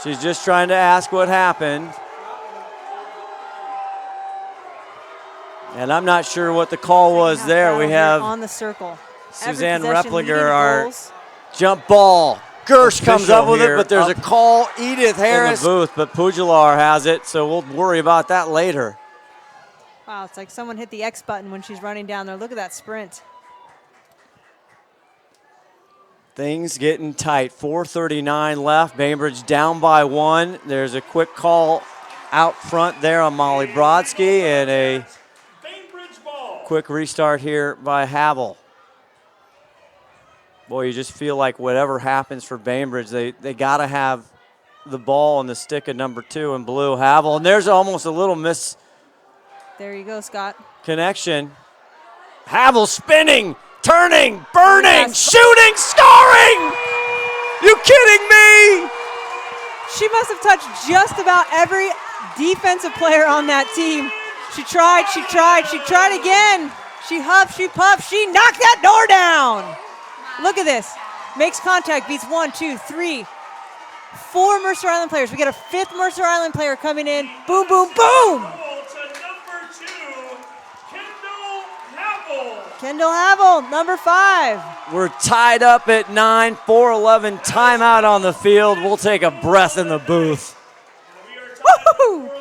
She's just trying to ask what happened. And I'm not sure what the call was there. We have on the circle. Suzanne Every possession leading to Repliger, our goals. jump ball. Gersh comes up with it, here, but there's a up Oh, call. Edith Harris in the booth, but Pujalar has it, so we'll worry about that later. Wow, it's like someone hit the X button when she's running down there. Look at that sprint. Things getting tight. 4:39 left. Bainbridge down by 1. There's a quick call out front there on Molly Brodsky and a Quick restart here by Havel. Boy, you just feel like whatever happens for Bainbridge, they got to have the ball on the stick of number 2 in blue. Havel, and there's almost a little miss. There you go, Scott. Connection. Havel spinning, turning, burning, Yes. shooting, scoring! You kidding me? She must have touched just about every defensive player on that team. She tried again. She huffed, she puffed, she knocked that door down. Look at this. Makes contact, beats 1, 2, 3, 4 Mercer Island players. We got a 5th Mercer Island player coming in. Boom, boom, boom! Kendall Havel, number 5. We're tied up at 9, 4:11 timeout on the field. We'll take a breath in the booth. Woo-hoo-hoo!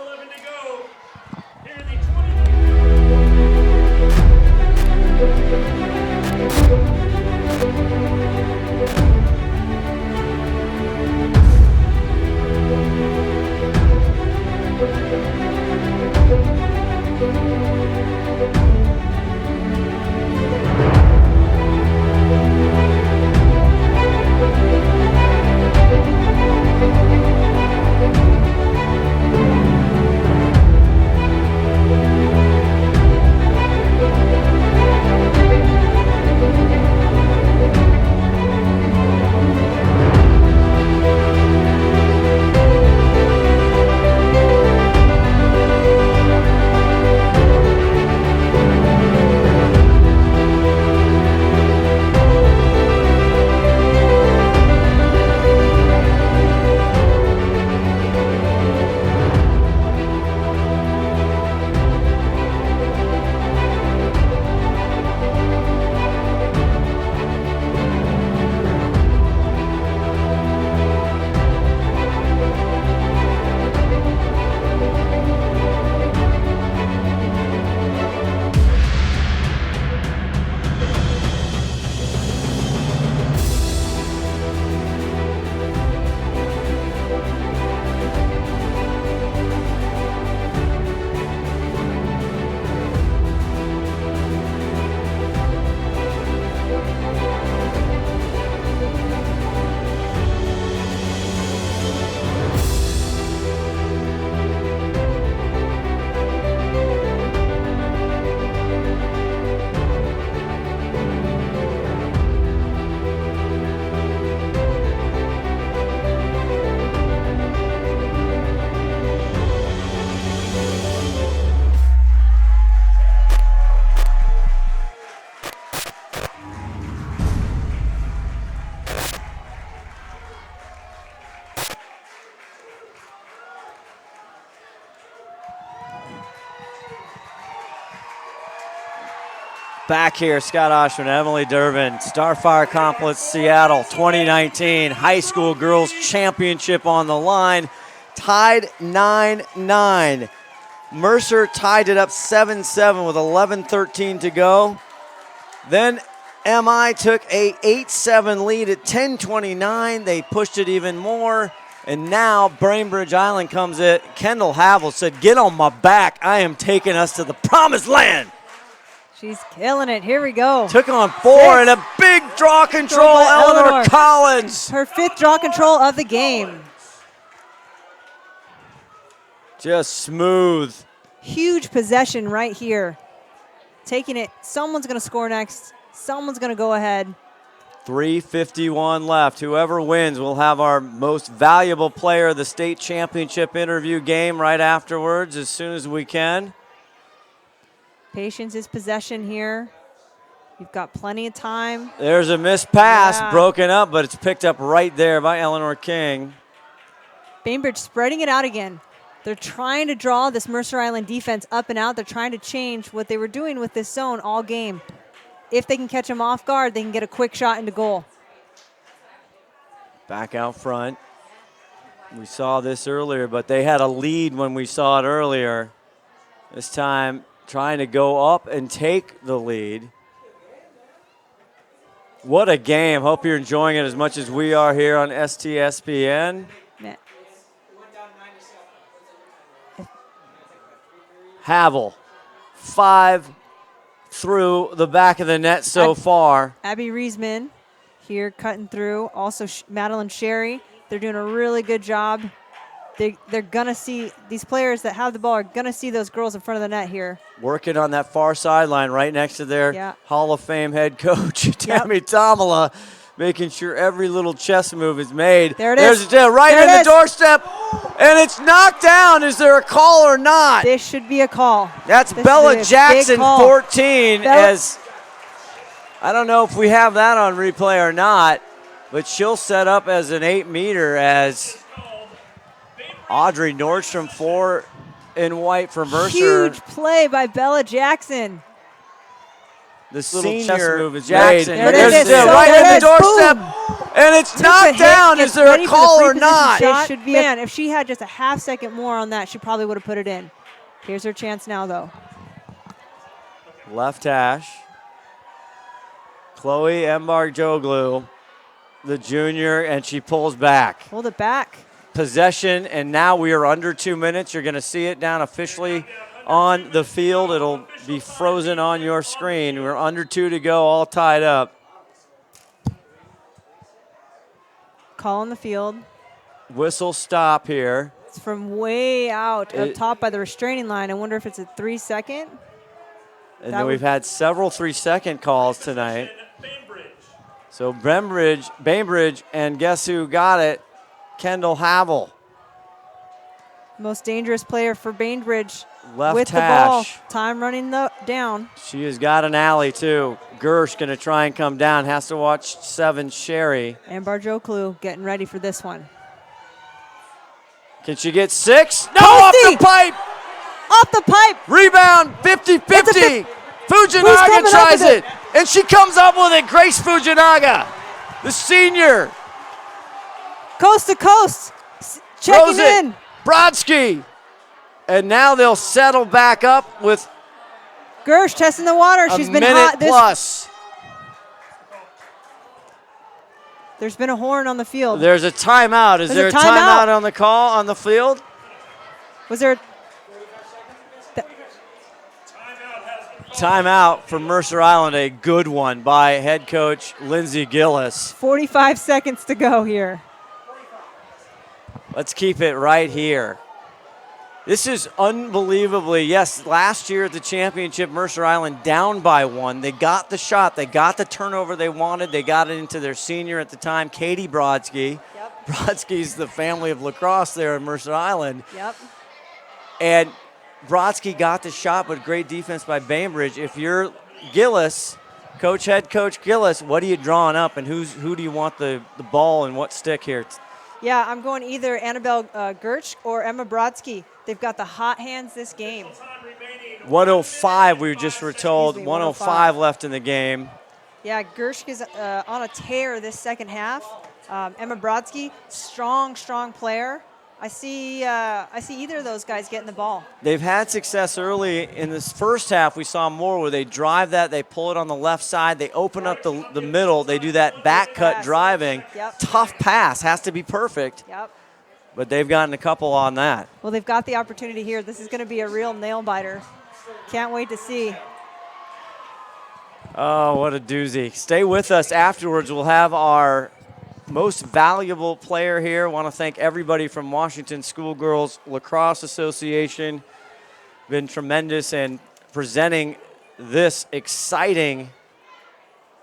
Back here, Scott Ohsman, Emily Durbin, Starfire Complex Seattle 2019 High School Girls Championship on the line. Tied 9-9. Mercer tied it up 7-7 with 11:13 to go. Then MI took a 8-7 lead at 10:29. They pushed it even more. And now Bainbridge Island comes in. Kendall Havel said, "Get on my back. I am taking us to the promised land." She's killing it. Here we go. Took on 4 and a big draw control, by Eleanor Collins. Her 5th draw control of the game. Just smooth. Huge possession right here. Taking it. Someone's going to score next. Someone's going to go ahead. 3:51 left. Whoever wins will have our most valuable player of the state championship interview game right afterwards as soon as we can. Patience is possession here. You've got plenty of time. There's a missed pass, Yeah. broken up, but it's picked up right there by Eleanor King. Bainbridge spreading it out again. They're trying to draw this Mercer Island defense up and out. They're trying to change what they were doing with this zone all game. If they can catch them off guard, they can get a quick shot into goal. Back out front. We saw this earlier, but they had a lead when we saw it earlier. This time, trying to go up and take the lead. What a game. Hope you're enjoying it as much as we are here on STSPN. Yeah. Havel, 5 through the back of the net so far. Abby Riesman here cutting through. Also Madeline Sherry. They're doing a really good job. They're going to see, these players that have the ball are going to see those girls in front of the net here. Working on that far sideline right next to their Hall of Fame head coach, Tammy Tomala, making sure every little chest move is made. There it is. There's right there in the doorstep, and it's knocked down. Is there a call or not? This should be a call. That's Bella Jackson, 14, as I don't know if we have that on replay or not, but she'll set up as an 8-meter as Audrey Nordstrom, 4 in white for Mercer. Huge play by Bella Jackson. This little senior chest move is Jackson. There it is. Right in the doorstep, and it's knocked down. Is there a call or not? It should be. Man, if she had just a half second more on that, she probably would have put it in. Here's her chance now, though. Left hash. Chloe Embarjoglu, the junior, and she pulls back. Hold it back. Possession, and now we are under 2 minutes. You're going to see it down officially on the field. It'll be frozen on your screen. We're under 2 to go, all tied up. Call on the field. Whistle stop here. It's from way out up top by the restraining line. I wonder if it's a 3-second. And then we've had several 3-second calls tonight. So Bainbridge, and guess who got it? Kendall Havel. Most dangerous player for Bainbridge. Left with hash. the ball. Time running down. She has got an alley, too. Gersh going to try and come down. Has to watch 7, Sherry. And Barjoklu getting ready for this one. Can she get 6? No, off the pipe! Off the pipe! Rebound, 50-50. Fujinaga tries it, and she comes up with it. Grace Fujinaga, the senior. Coast to coast, checking in. Brodsky. And now they'll settle back up with Gersh testing the water. She's been hot. Plus. There's been a horn on the field. There's a timeout. Is there a timeout on the call on the field? Was there? Timeout for Mercer Island, a good one by head coach Lindsay Gillis. 45 seconds to go here. Let's keep it right here. This is unbelievably, yes, last year at the championship, Mercer Island down by 1. They got the shot. They got the turnover they wanted. They got it into their senior at the time, Katie Brodsky. Yep. Brodsky's the family of lacrosse there in Mercer Island. Yep. And Brodsky got the shot, but great defense by Bainbridge. If you're Gillis, head coach Gillis, what are you drawing up, and who do you want the ball and what stick here? Yeah, I'm going either Annabelle Gersh or Emma Brodsky. They've got the hot hands this game. 105, we just were told. 105 left in the game. Yeah, Gersh is on a tear this second half. Emma Brodsky, strong player. I see either of those guys getting the ball. They've had success early in this first half. We saw more where they drive that, they pull it on the left side, they open up the middle, they do that back cut driving. Yep. Tough pass, has to be perfect. Yep. But they've gotten a couple on that. Well, they've got the opportunity here. This is going to be a real nail biter. Can't wait to see. Oh, what a doozy. Stay with us afterwards. We'll have our most valuable player here. I want to thank everybody from Washington Schoolgirls Lacrosse Association. Been tremendous in presenting this exciting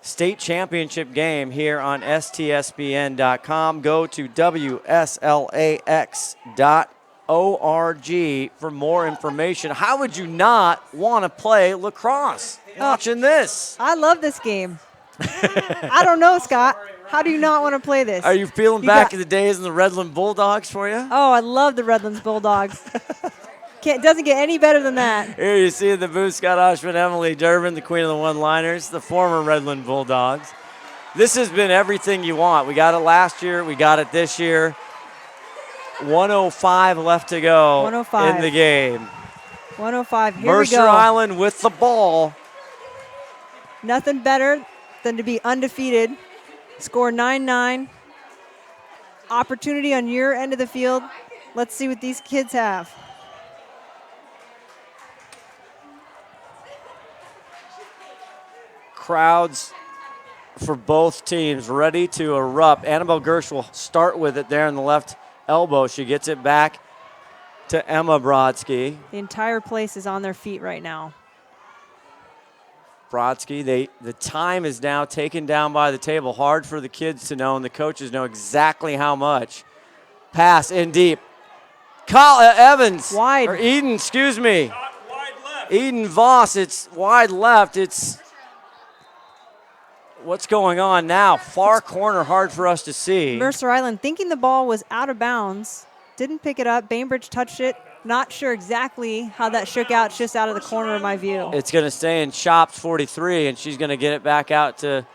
state championship game here on STSPN.com. Go to WSLAX.org for more information. How would you not want to play lacrosse watching this? I love this game. I don't know, Scott. How do you not want to play this? Are you feeling back in the days in the Redland Bulldogs for you? Oh, I love the Redlands Bulldogs. Doesn't get any better than that. Here you see in the booth Scott Ohsman, Emily Durbin, the queen of the one-liners, the former Redland Bulldogs. This has been everything you want. We got it last year. We got it this year. 105 left to go in the game. 105. Here Mercer we go. Island with the ball. Nothing better than to be undefeated. Score 9-9. Opportunity on your end of the field. Let's see what these kids have. crowds for both teams ready to erupt. Annabelle Gersh will start with it there in the left elbow. She gets it back to Emma Brodsky. The entire place is on their feet right now. Brodsky, the time is now taken down by the table. Hard for the kids to know, and the coaches know exactly how much. Pass in deep. Evans. Wide. Or Eden, excuse me. Wide left. Eden Voss, it's wide left. It's what's going on now? Far corner, hard for us to see. Mercer Island thinking the ball was out of bounds. Didn't pick it up. Bainbridge touched it. Not sure exactly how that shook out. It's just out of the corner of my view. It's going to stay in Shops 43, and she's going to get it back out to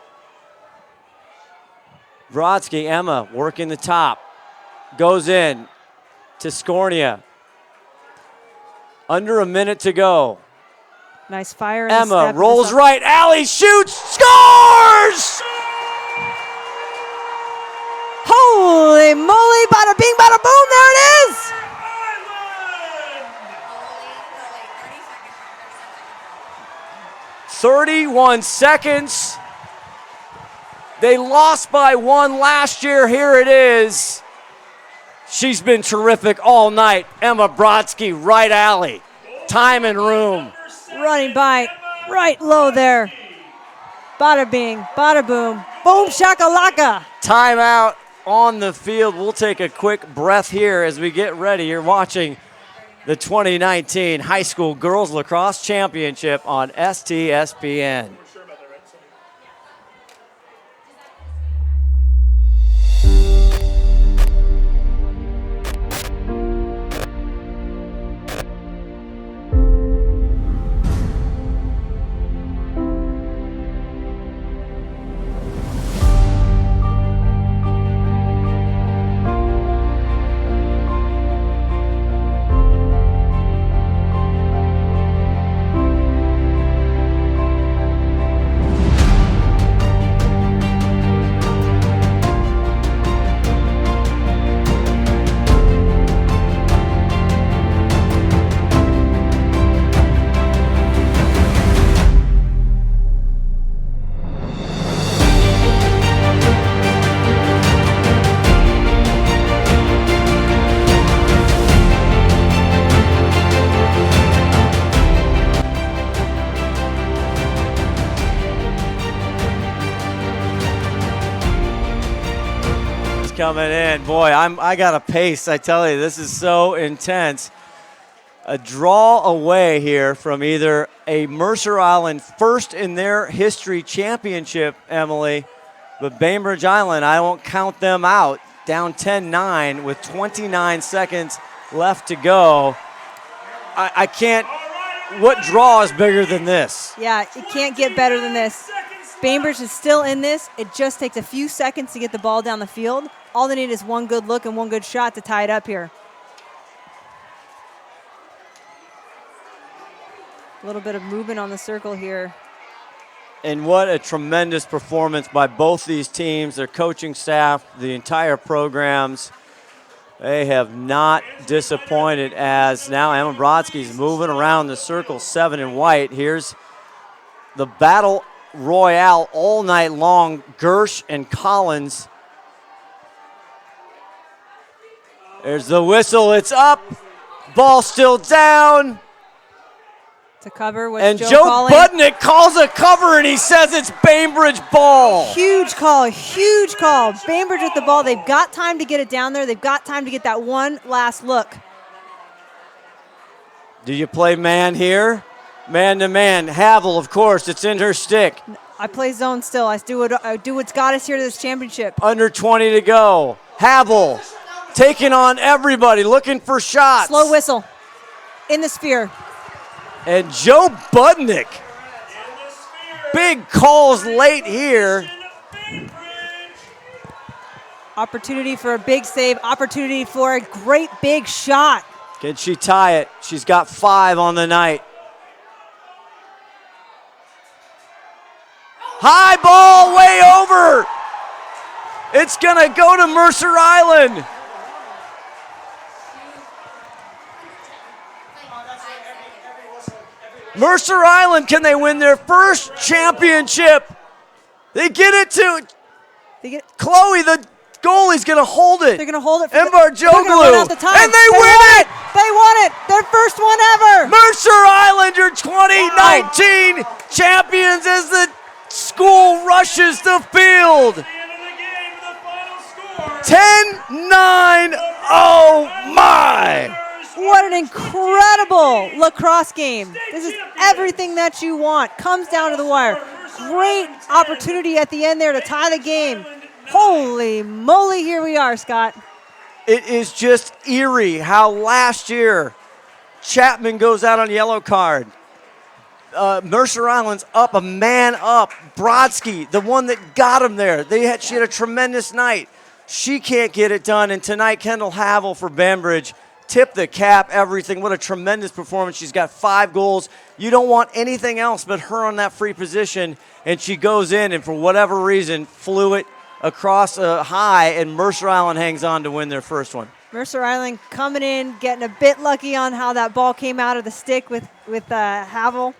Brodsky. Emma working the top. Goes in to Skornia. Under a minute to go. Nice fire. Emma rolls right. Allie shoots. Scores! Holy moly. Bada bing, bada boom. There it is. 31 seconds. They lost by 1 last year. Here it is. She's been terrific all night. Emma Brodsky, right alley. Time and room. Running by right low there. Bada bing, bada boom. Boom shakalaka. Timeout on the field. We'll take a quick breath here as we get ready. You're watching the 2019 High School Girls Lacrosse Championship on STSPN. Coming in. Boy, I got a pace, I tell you. This is so intense. A draw away here from either a Mercer Island first in their history championship, Emily, but Bainbridge Island, I won't count them out. Down 10-9 with 29 seconds left to go. I can't, what draw is bigger than this? Yeah, it can't get better than this. Bainbridge is still in this. It just takes a few seconds to get the ball down the field. All they need is one good look and one good shot to tie it up here. A little bit of movement on the circle here. And what a tremendous performance by both these teams, their coaching staff, the entire programs. They have not disappointed as now Emma Brodsky's moving around the circle, 7 in white. Here's the battle royale all night long. Gersh and Collins. There's the whistle. It's up. Ball still down. To cover with and Joe Joe Budnick calls a cover, and he says it's Bainbridge ball. Huge call, huge call. Bainbridge with the ball. They've got time to get it down there. They've got time to get that one last look. Do you play man here? Man to man. Havel, of course, it's in her stick. I play zone still. I do what's got us here to this championship. Under 20 to go. Havel taking on everybody, looking for shots. Slow whistle in the sphere. And Joe Budnick. Big calls late here. Opportunity for a big save. Opportunity for a great big shot. Can she tie it? She's got 5 on the night. High ball way over. It's going to go to Mercer Island. Mercer Island, can they win their first championship? They get it to Chloe, the goalie's going to hold it. They're going to hold it. Embar Joglu, and they win it. They won it. Their first one ever. Mercer Island, your 2019 champions as the school rushes the field. 10-9, oh my! What an incredible lacrosse game. This is everything that you want. Comes down to the wire. Great opportunity at the end there to tie the game. Holy moly, here we are, Scott. It is just eerie how last year Chapman goes out on yellow card. Mercer Island's up, a man up. Brodsky, the one that got him there. She had a tremendous night. She can't get it done. And tonight, Kendall Havel for Bainbridge. Tip the cap, everything. What a tremendous performance. She's got 5 goals. You don't want anything else but her on that free position. And she goes in and for whatever reason flew it across a high, and Mercer Island hangs on to win their first one. Mercer Island coming in, getting a bit lucky on how that ball came out of the stick with Havel.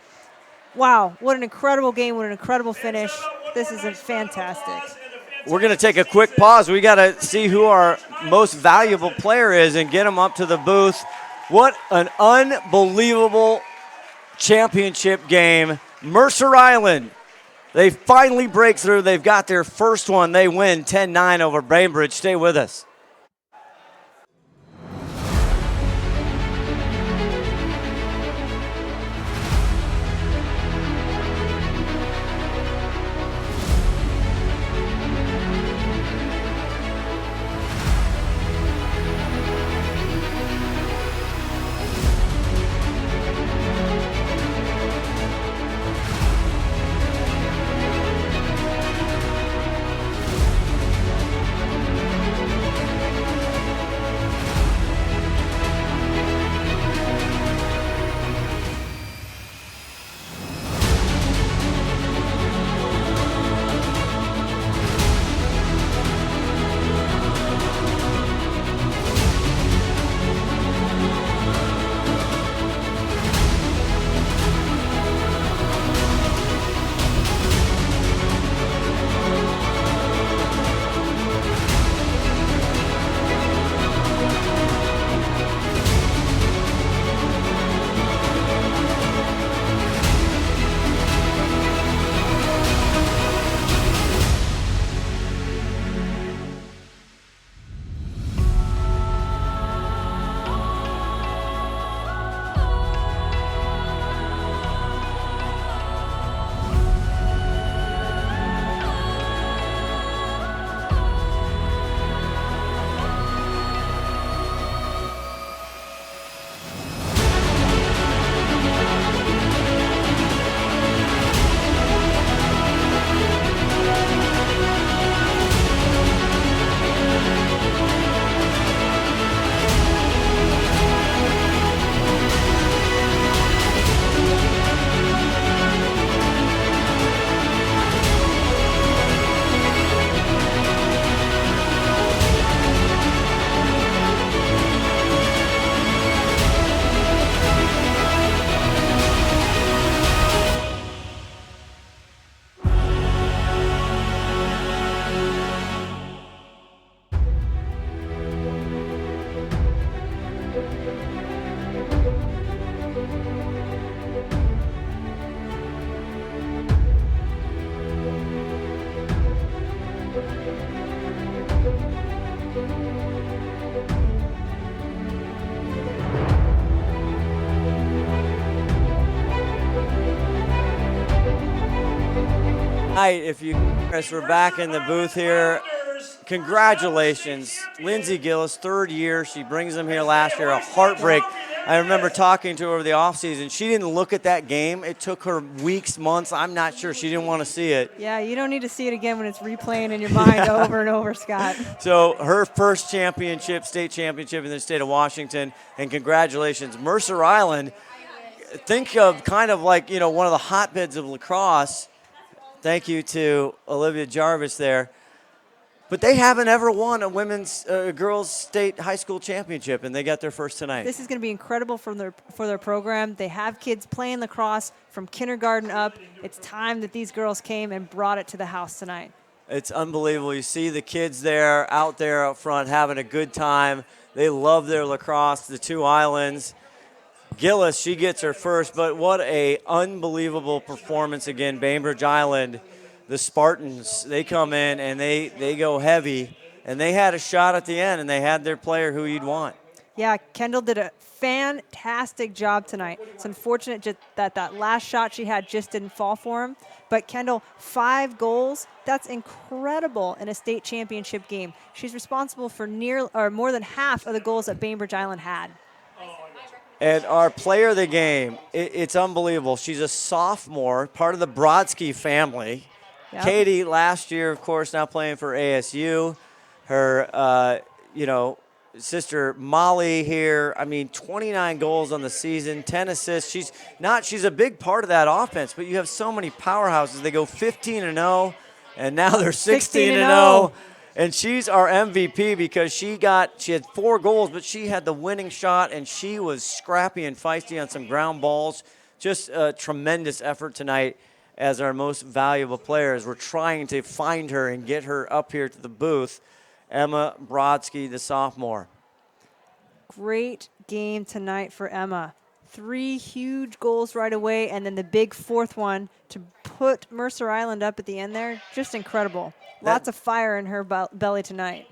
Wow, what an incredible game, what an incredible finish. This is fantastic. We're going to take a quick pause. We got to see who our most valuable player is and get him up to the booth. What an unbelievable championship game. Mercer Island, they finally break through. They've got their first one. They win 10-9 over Bainbridge. Stay with us. If you guys were back in the booth here, congratulations. Lindsay Gillis, 3rd year. She brings them here last year, a heartbreak. I remember talking to her over the offseason. She didn't look at that game. It took her weeks, months. I'm not sure. She didn't want to see it. Yeah, you don't need to see it again when it's replaying in your mind over and over, Scott. So her first championship, state championship in the state of Washington, and congratulations. Mercer Island, think of kind of like, you know, one of the hotbeds of lacrosse. Thank you to Olivia Jarvis there. But they haven't ever won a women's girls state high school championship, and they got their first tonight. This is going to be incredible for their program. They have kids playing lacrosse from kindergarten up. It's time that these girls came and brought it to the house tonight. It's unbelievable. You see the kids out there up front having a good time. They love their lacrosse, the two islands. Gillis, she gets her first, but what a unbelievable performance again. Bainbridge Island, the Spartans, they come in and they go heavy, and they had a shot at the end, and they had their player who you'd want. Yeah, Kendall did a fantastic job tonight. It's unfortunate just that last shot she had just didn't fall for him. But Kendall, 5 goals, that's incredible in a state championship game. She's responsible for more than half of the goals that Bainbridge Island had. And our player of the game, it's unbelievable. She's a sophomore, part of the Brodsky family. Yep. Katie, last year, of course, now playing for ASU. Her, sister Molly here. 29 goals on the season, 10 assists. She's a big part of that offense, but you have so many powerhouses. They go 15-0, and now they're 16-0. And she's our MVP because she had 4 goals, but she had the winning shot, and she was scrappy and feisty on some ground balls. Just a tremendous effort tonight as our most valuable player as we're trying to find her and get her up here to the booth. Emma Brodsky, the sophomore. Great game tonight for Emma. 3 huge goals right away, and then the big 4th one to put Mercer Island up at the end there. Just incredible. Lots of fire in her belly tonight.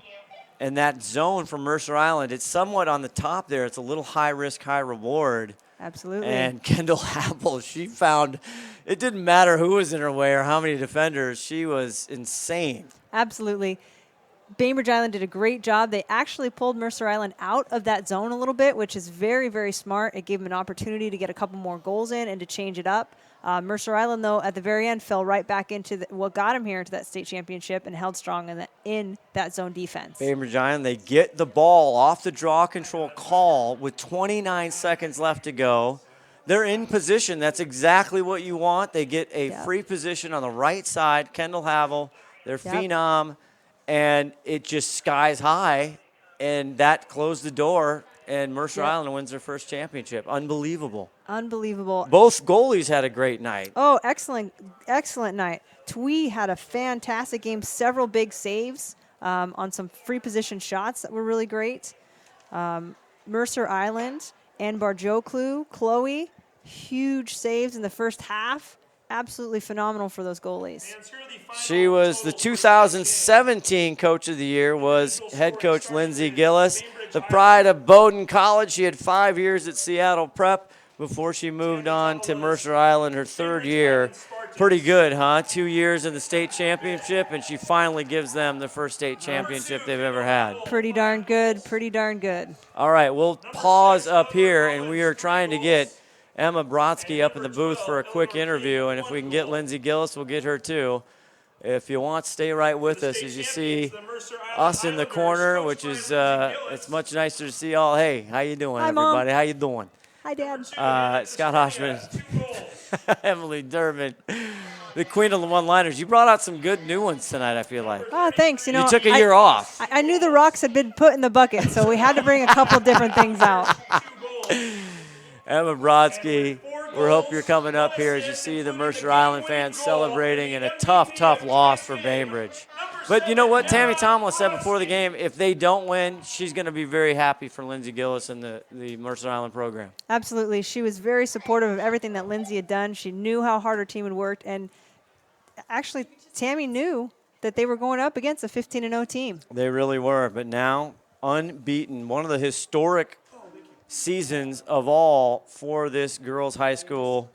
And that zone from Mercer Island, it's somewhat on the top there. It's a little high risk, high reward. Absolutely. And Kendall Happel, she found it didn't matter who was in her way or how many defenders. She was insane. Absolutely. Bainbridge Island did a great job. They actually pulled Mercer Island out of that zone a little bit, which is very, very smart. It gave them an opportunity to get a couple more goals in and to change it up. Mercer Island, though, at the very end fell right back into what got them here into that state championship and held strong in that zone defense. Bainbridge Island, they get the ball off the draw control call with 29 seconds left to go. They're in position. That's exactly what you want. They get a free position on the right side. Kendall Havel, their phenom, and it just skies high, and that closed the door, and Mercer Island wins their first championship. Unbelievable. Unbelievable. Both goalies had a great night. Oh, excellent night. Twee had a fantastic game, several big saves on some free position shots that were really great. Mercer Island and Barjoklu, Chloe, huge saves in the first half. Absolutely phenomenal for those goalies. She was the 2017 Coach of the Year, was head coach Lindsay Gillis. The pride of Bowdoin College. She had 5 years at Seattle Prep before she moved on to Mercer Island, her 3rd year. Pretty good, huh? 2 years in the state championship, and she finally gives them the first state championship they've ever had. Pretty darn good, pretty darn good. All right, we'll pause up here, and we are trying to get Emma Brodsky up in the booth for a quick interview, and if we can get Lindsay Gillis, we'll get her too. If you want, stay right with us as you see us in the corner, which is it's much nicer to see all. Hey, how you doing, Hi, everybody? Mom. How you doing? Hi, Dad. Scott Ohsman, Emily Durbin, the queen of the one-liners. You brought out some good new ones tonight, I feel like. Oh, thanks. You took a year off. I knew the rocks had been put in the bucket, so we had to bring a couple different things out. Emma Brodsky, we hope you're coming up here as you see the Mercer Island fans celebrating in a tough, tough loss for Bainbridge. But you know what? Tammy Tomlin said before the game, if they don't win, she's going to be very happy for Lindsay Gillis and the Mercer Island program. Absolutely. She was very supportive of everything that Lindsay had done. She knew how hard her team had worked. And actually, Tammy knew that they were going up against a 15-0 team. They really were. But now, unbeaten. One of the historic seasons of all for this girls' high school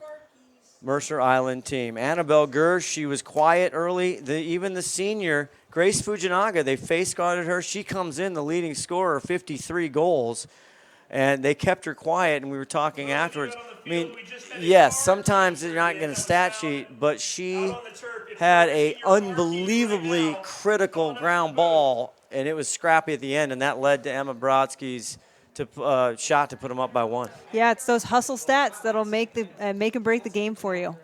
Mercer Island team. Annabelle Gersh, she was quiet early. Even the senior, Grace Fujinaga, they face guarded her. She comes in the leading scorer, 53 goals, and they kept her quiet, and we were talking afterwards. I mean, yes, sometimes they're not going to stat sheet, but she had a unbelievably critical ground ball, and it was scrappy at the end, and that led to Emma Brodsky's shot to put them up by 1. Yeah, it's those hustle stats that'll make and break the game for you.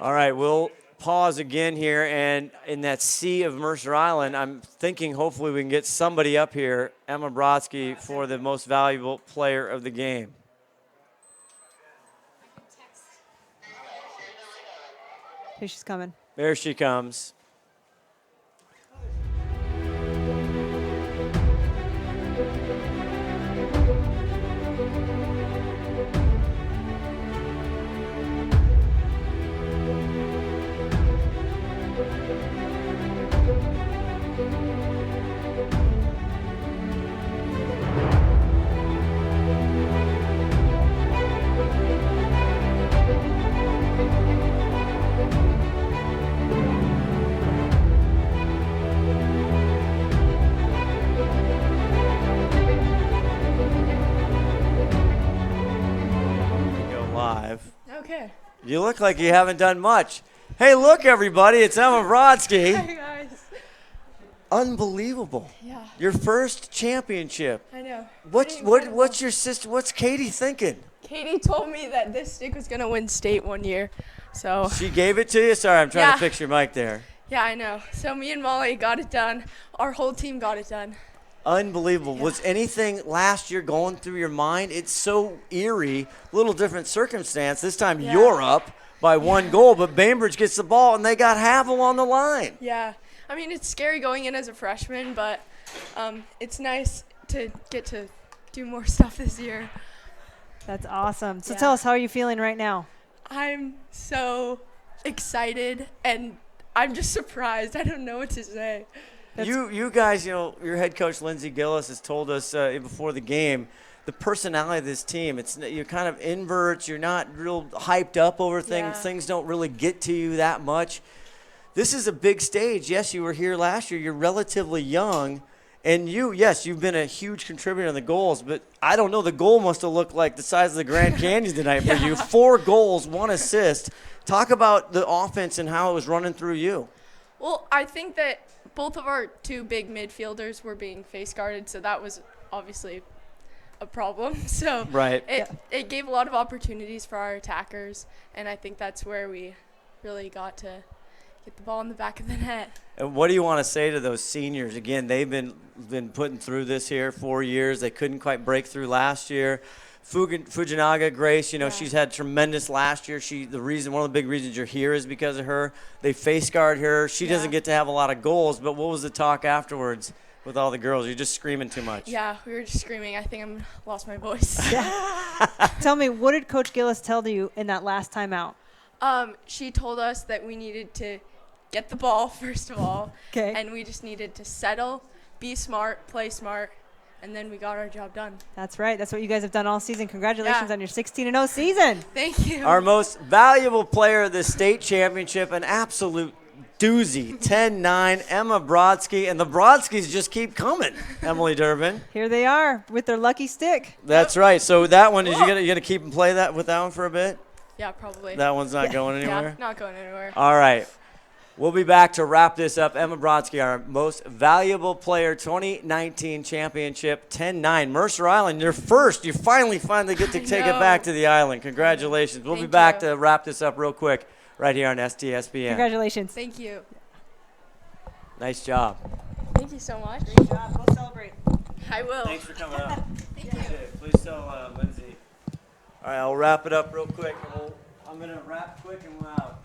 All right, we'll pause again here, and in that sea of Mercer Island, I'm thinking hopefully we can get somebody up here, Emma Brodsky, for the most valuable player of the game. Here she's coming. There she comes. Okay. You look like you haven't done much. Hey, look, everybody, it's Emma Brodsky. Hi, guys. Unbelievable. Yeah. Your first championship. I know. What's your sister? What's Katie thinking? Katie told me that this stick was gonna win state one year, so. She gave it to you. Sorry, I'm trying Yeah. to fix your mic there. Yeah, I know. So me and Molly got it done. Our whole team got it done. Unbelievable. Yeah. Was anything last year going through your mind? It's so eerie, little different circumstance. This time Yeah. you're up by one goal, but Bainbridge gets the ball and they got Havel on the line. Yeah. I mean, it's scary going in as a freshman, but it's nice to get to do more stuff this year. That's awesome. So Yeah. tell us, how are you feeling right now? I'm so excited, and I'm just surprised. I don't know what to say. You guys, your head coach Lindsey Gillis has told us before the game, the personality of this team. You're kind of inverts. You're not real hyped up over things. Yeah. Things don't really get to you that much. This is a big stage. Yes, you were here last year. You're relatively young, and you've been a huge contributor in the goals. But I don't know. The goal must have looked like the size of the Grand Canyon tonight for you. 4 goals, 1 assist. Talk about the offense and how it was running through you. Well, I think that both of our 2 big midfielders were being face guarded, so that was obviously a problem. So Right. it gave a lot of opportunities for our attackers, and I think that's where we really got to get the ball in the back of the net. And what do you want to say to those seniors? Again, they've been putting through this here 4 years. They couldn't quite break through last year. Fujinaga, Grace, she's had tremendous last year. One of the big reasons you're here is because of her. They face guard her. She doesn't get to have a lot of goals, but what was the talk afterwards with all the girls? You're just screaming too much. Yeah, we were just screaming. I think I lost my voice. Tell me, what did Coach Gillis tell you in that last time out? She told us that we needed to get the ball, first of all, Okay. and we just needed to settle, be smart, play smart, and then we got our job done. That's right. That's what you guys have done all season. Congratulations Yeah. on your 16-0 season. Thank you. Our most valuable player of the state championship, an absolute doozy, 10-9, Emma Brodsky. And the Brodskys just keep coming, Emily Durbin. Here they are with their lucky stick. That's right. So that one, you gonna keep and play that with that one for a bit? Yeah, probably. That one's not going anywhere? Yeah, not going anywhere. All right. We'll be back to wrap this up. Emma Brodsky, our most valuable player, 2019 championship, 10-9. Mercer Island, you're first. You finally get to take it back to the island. Congratulations. We'll be back to wrap this up real quick right here on STSPN. Congratulations. Thank you. Nice job. Thank you so much. Great job. Go celebrate. I will. Thanks for coming up. Thank you. Please tell Lindsay. All right, I'll wrap it up real quick. I'm going to wrap quick and we're out.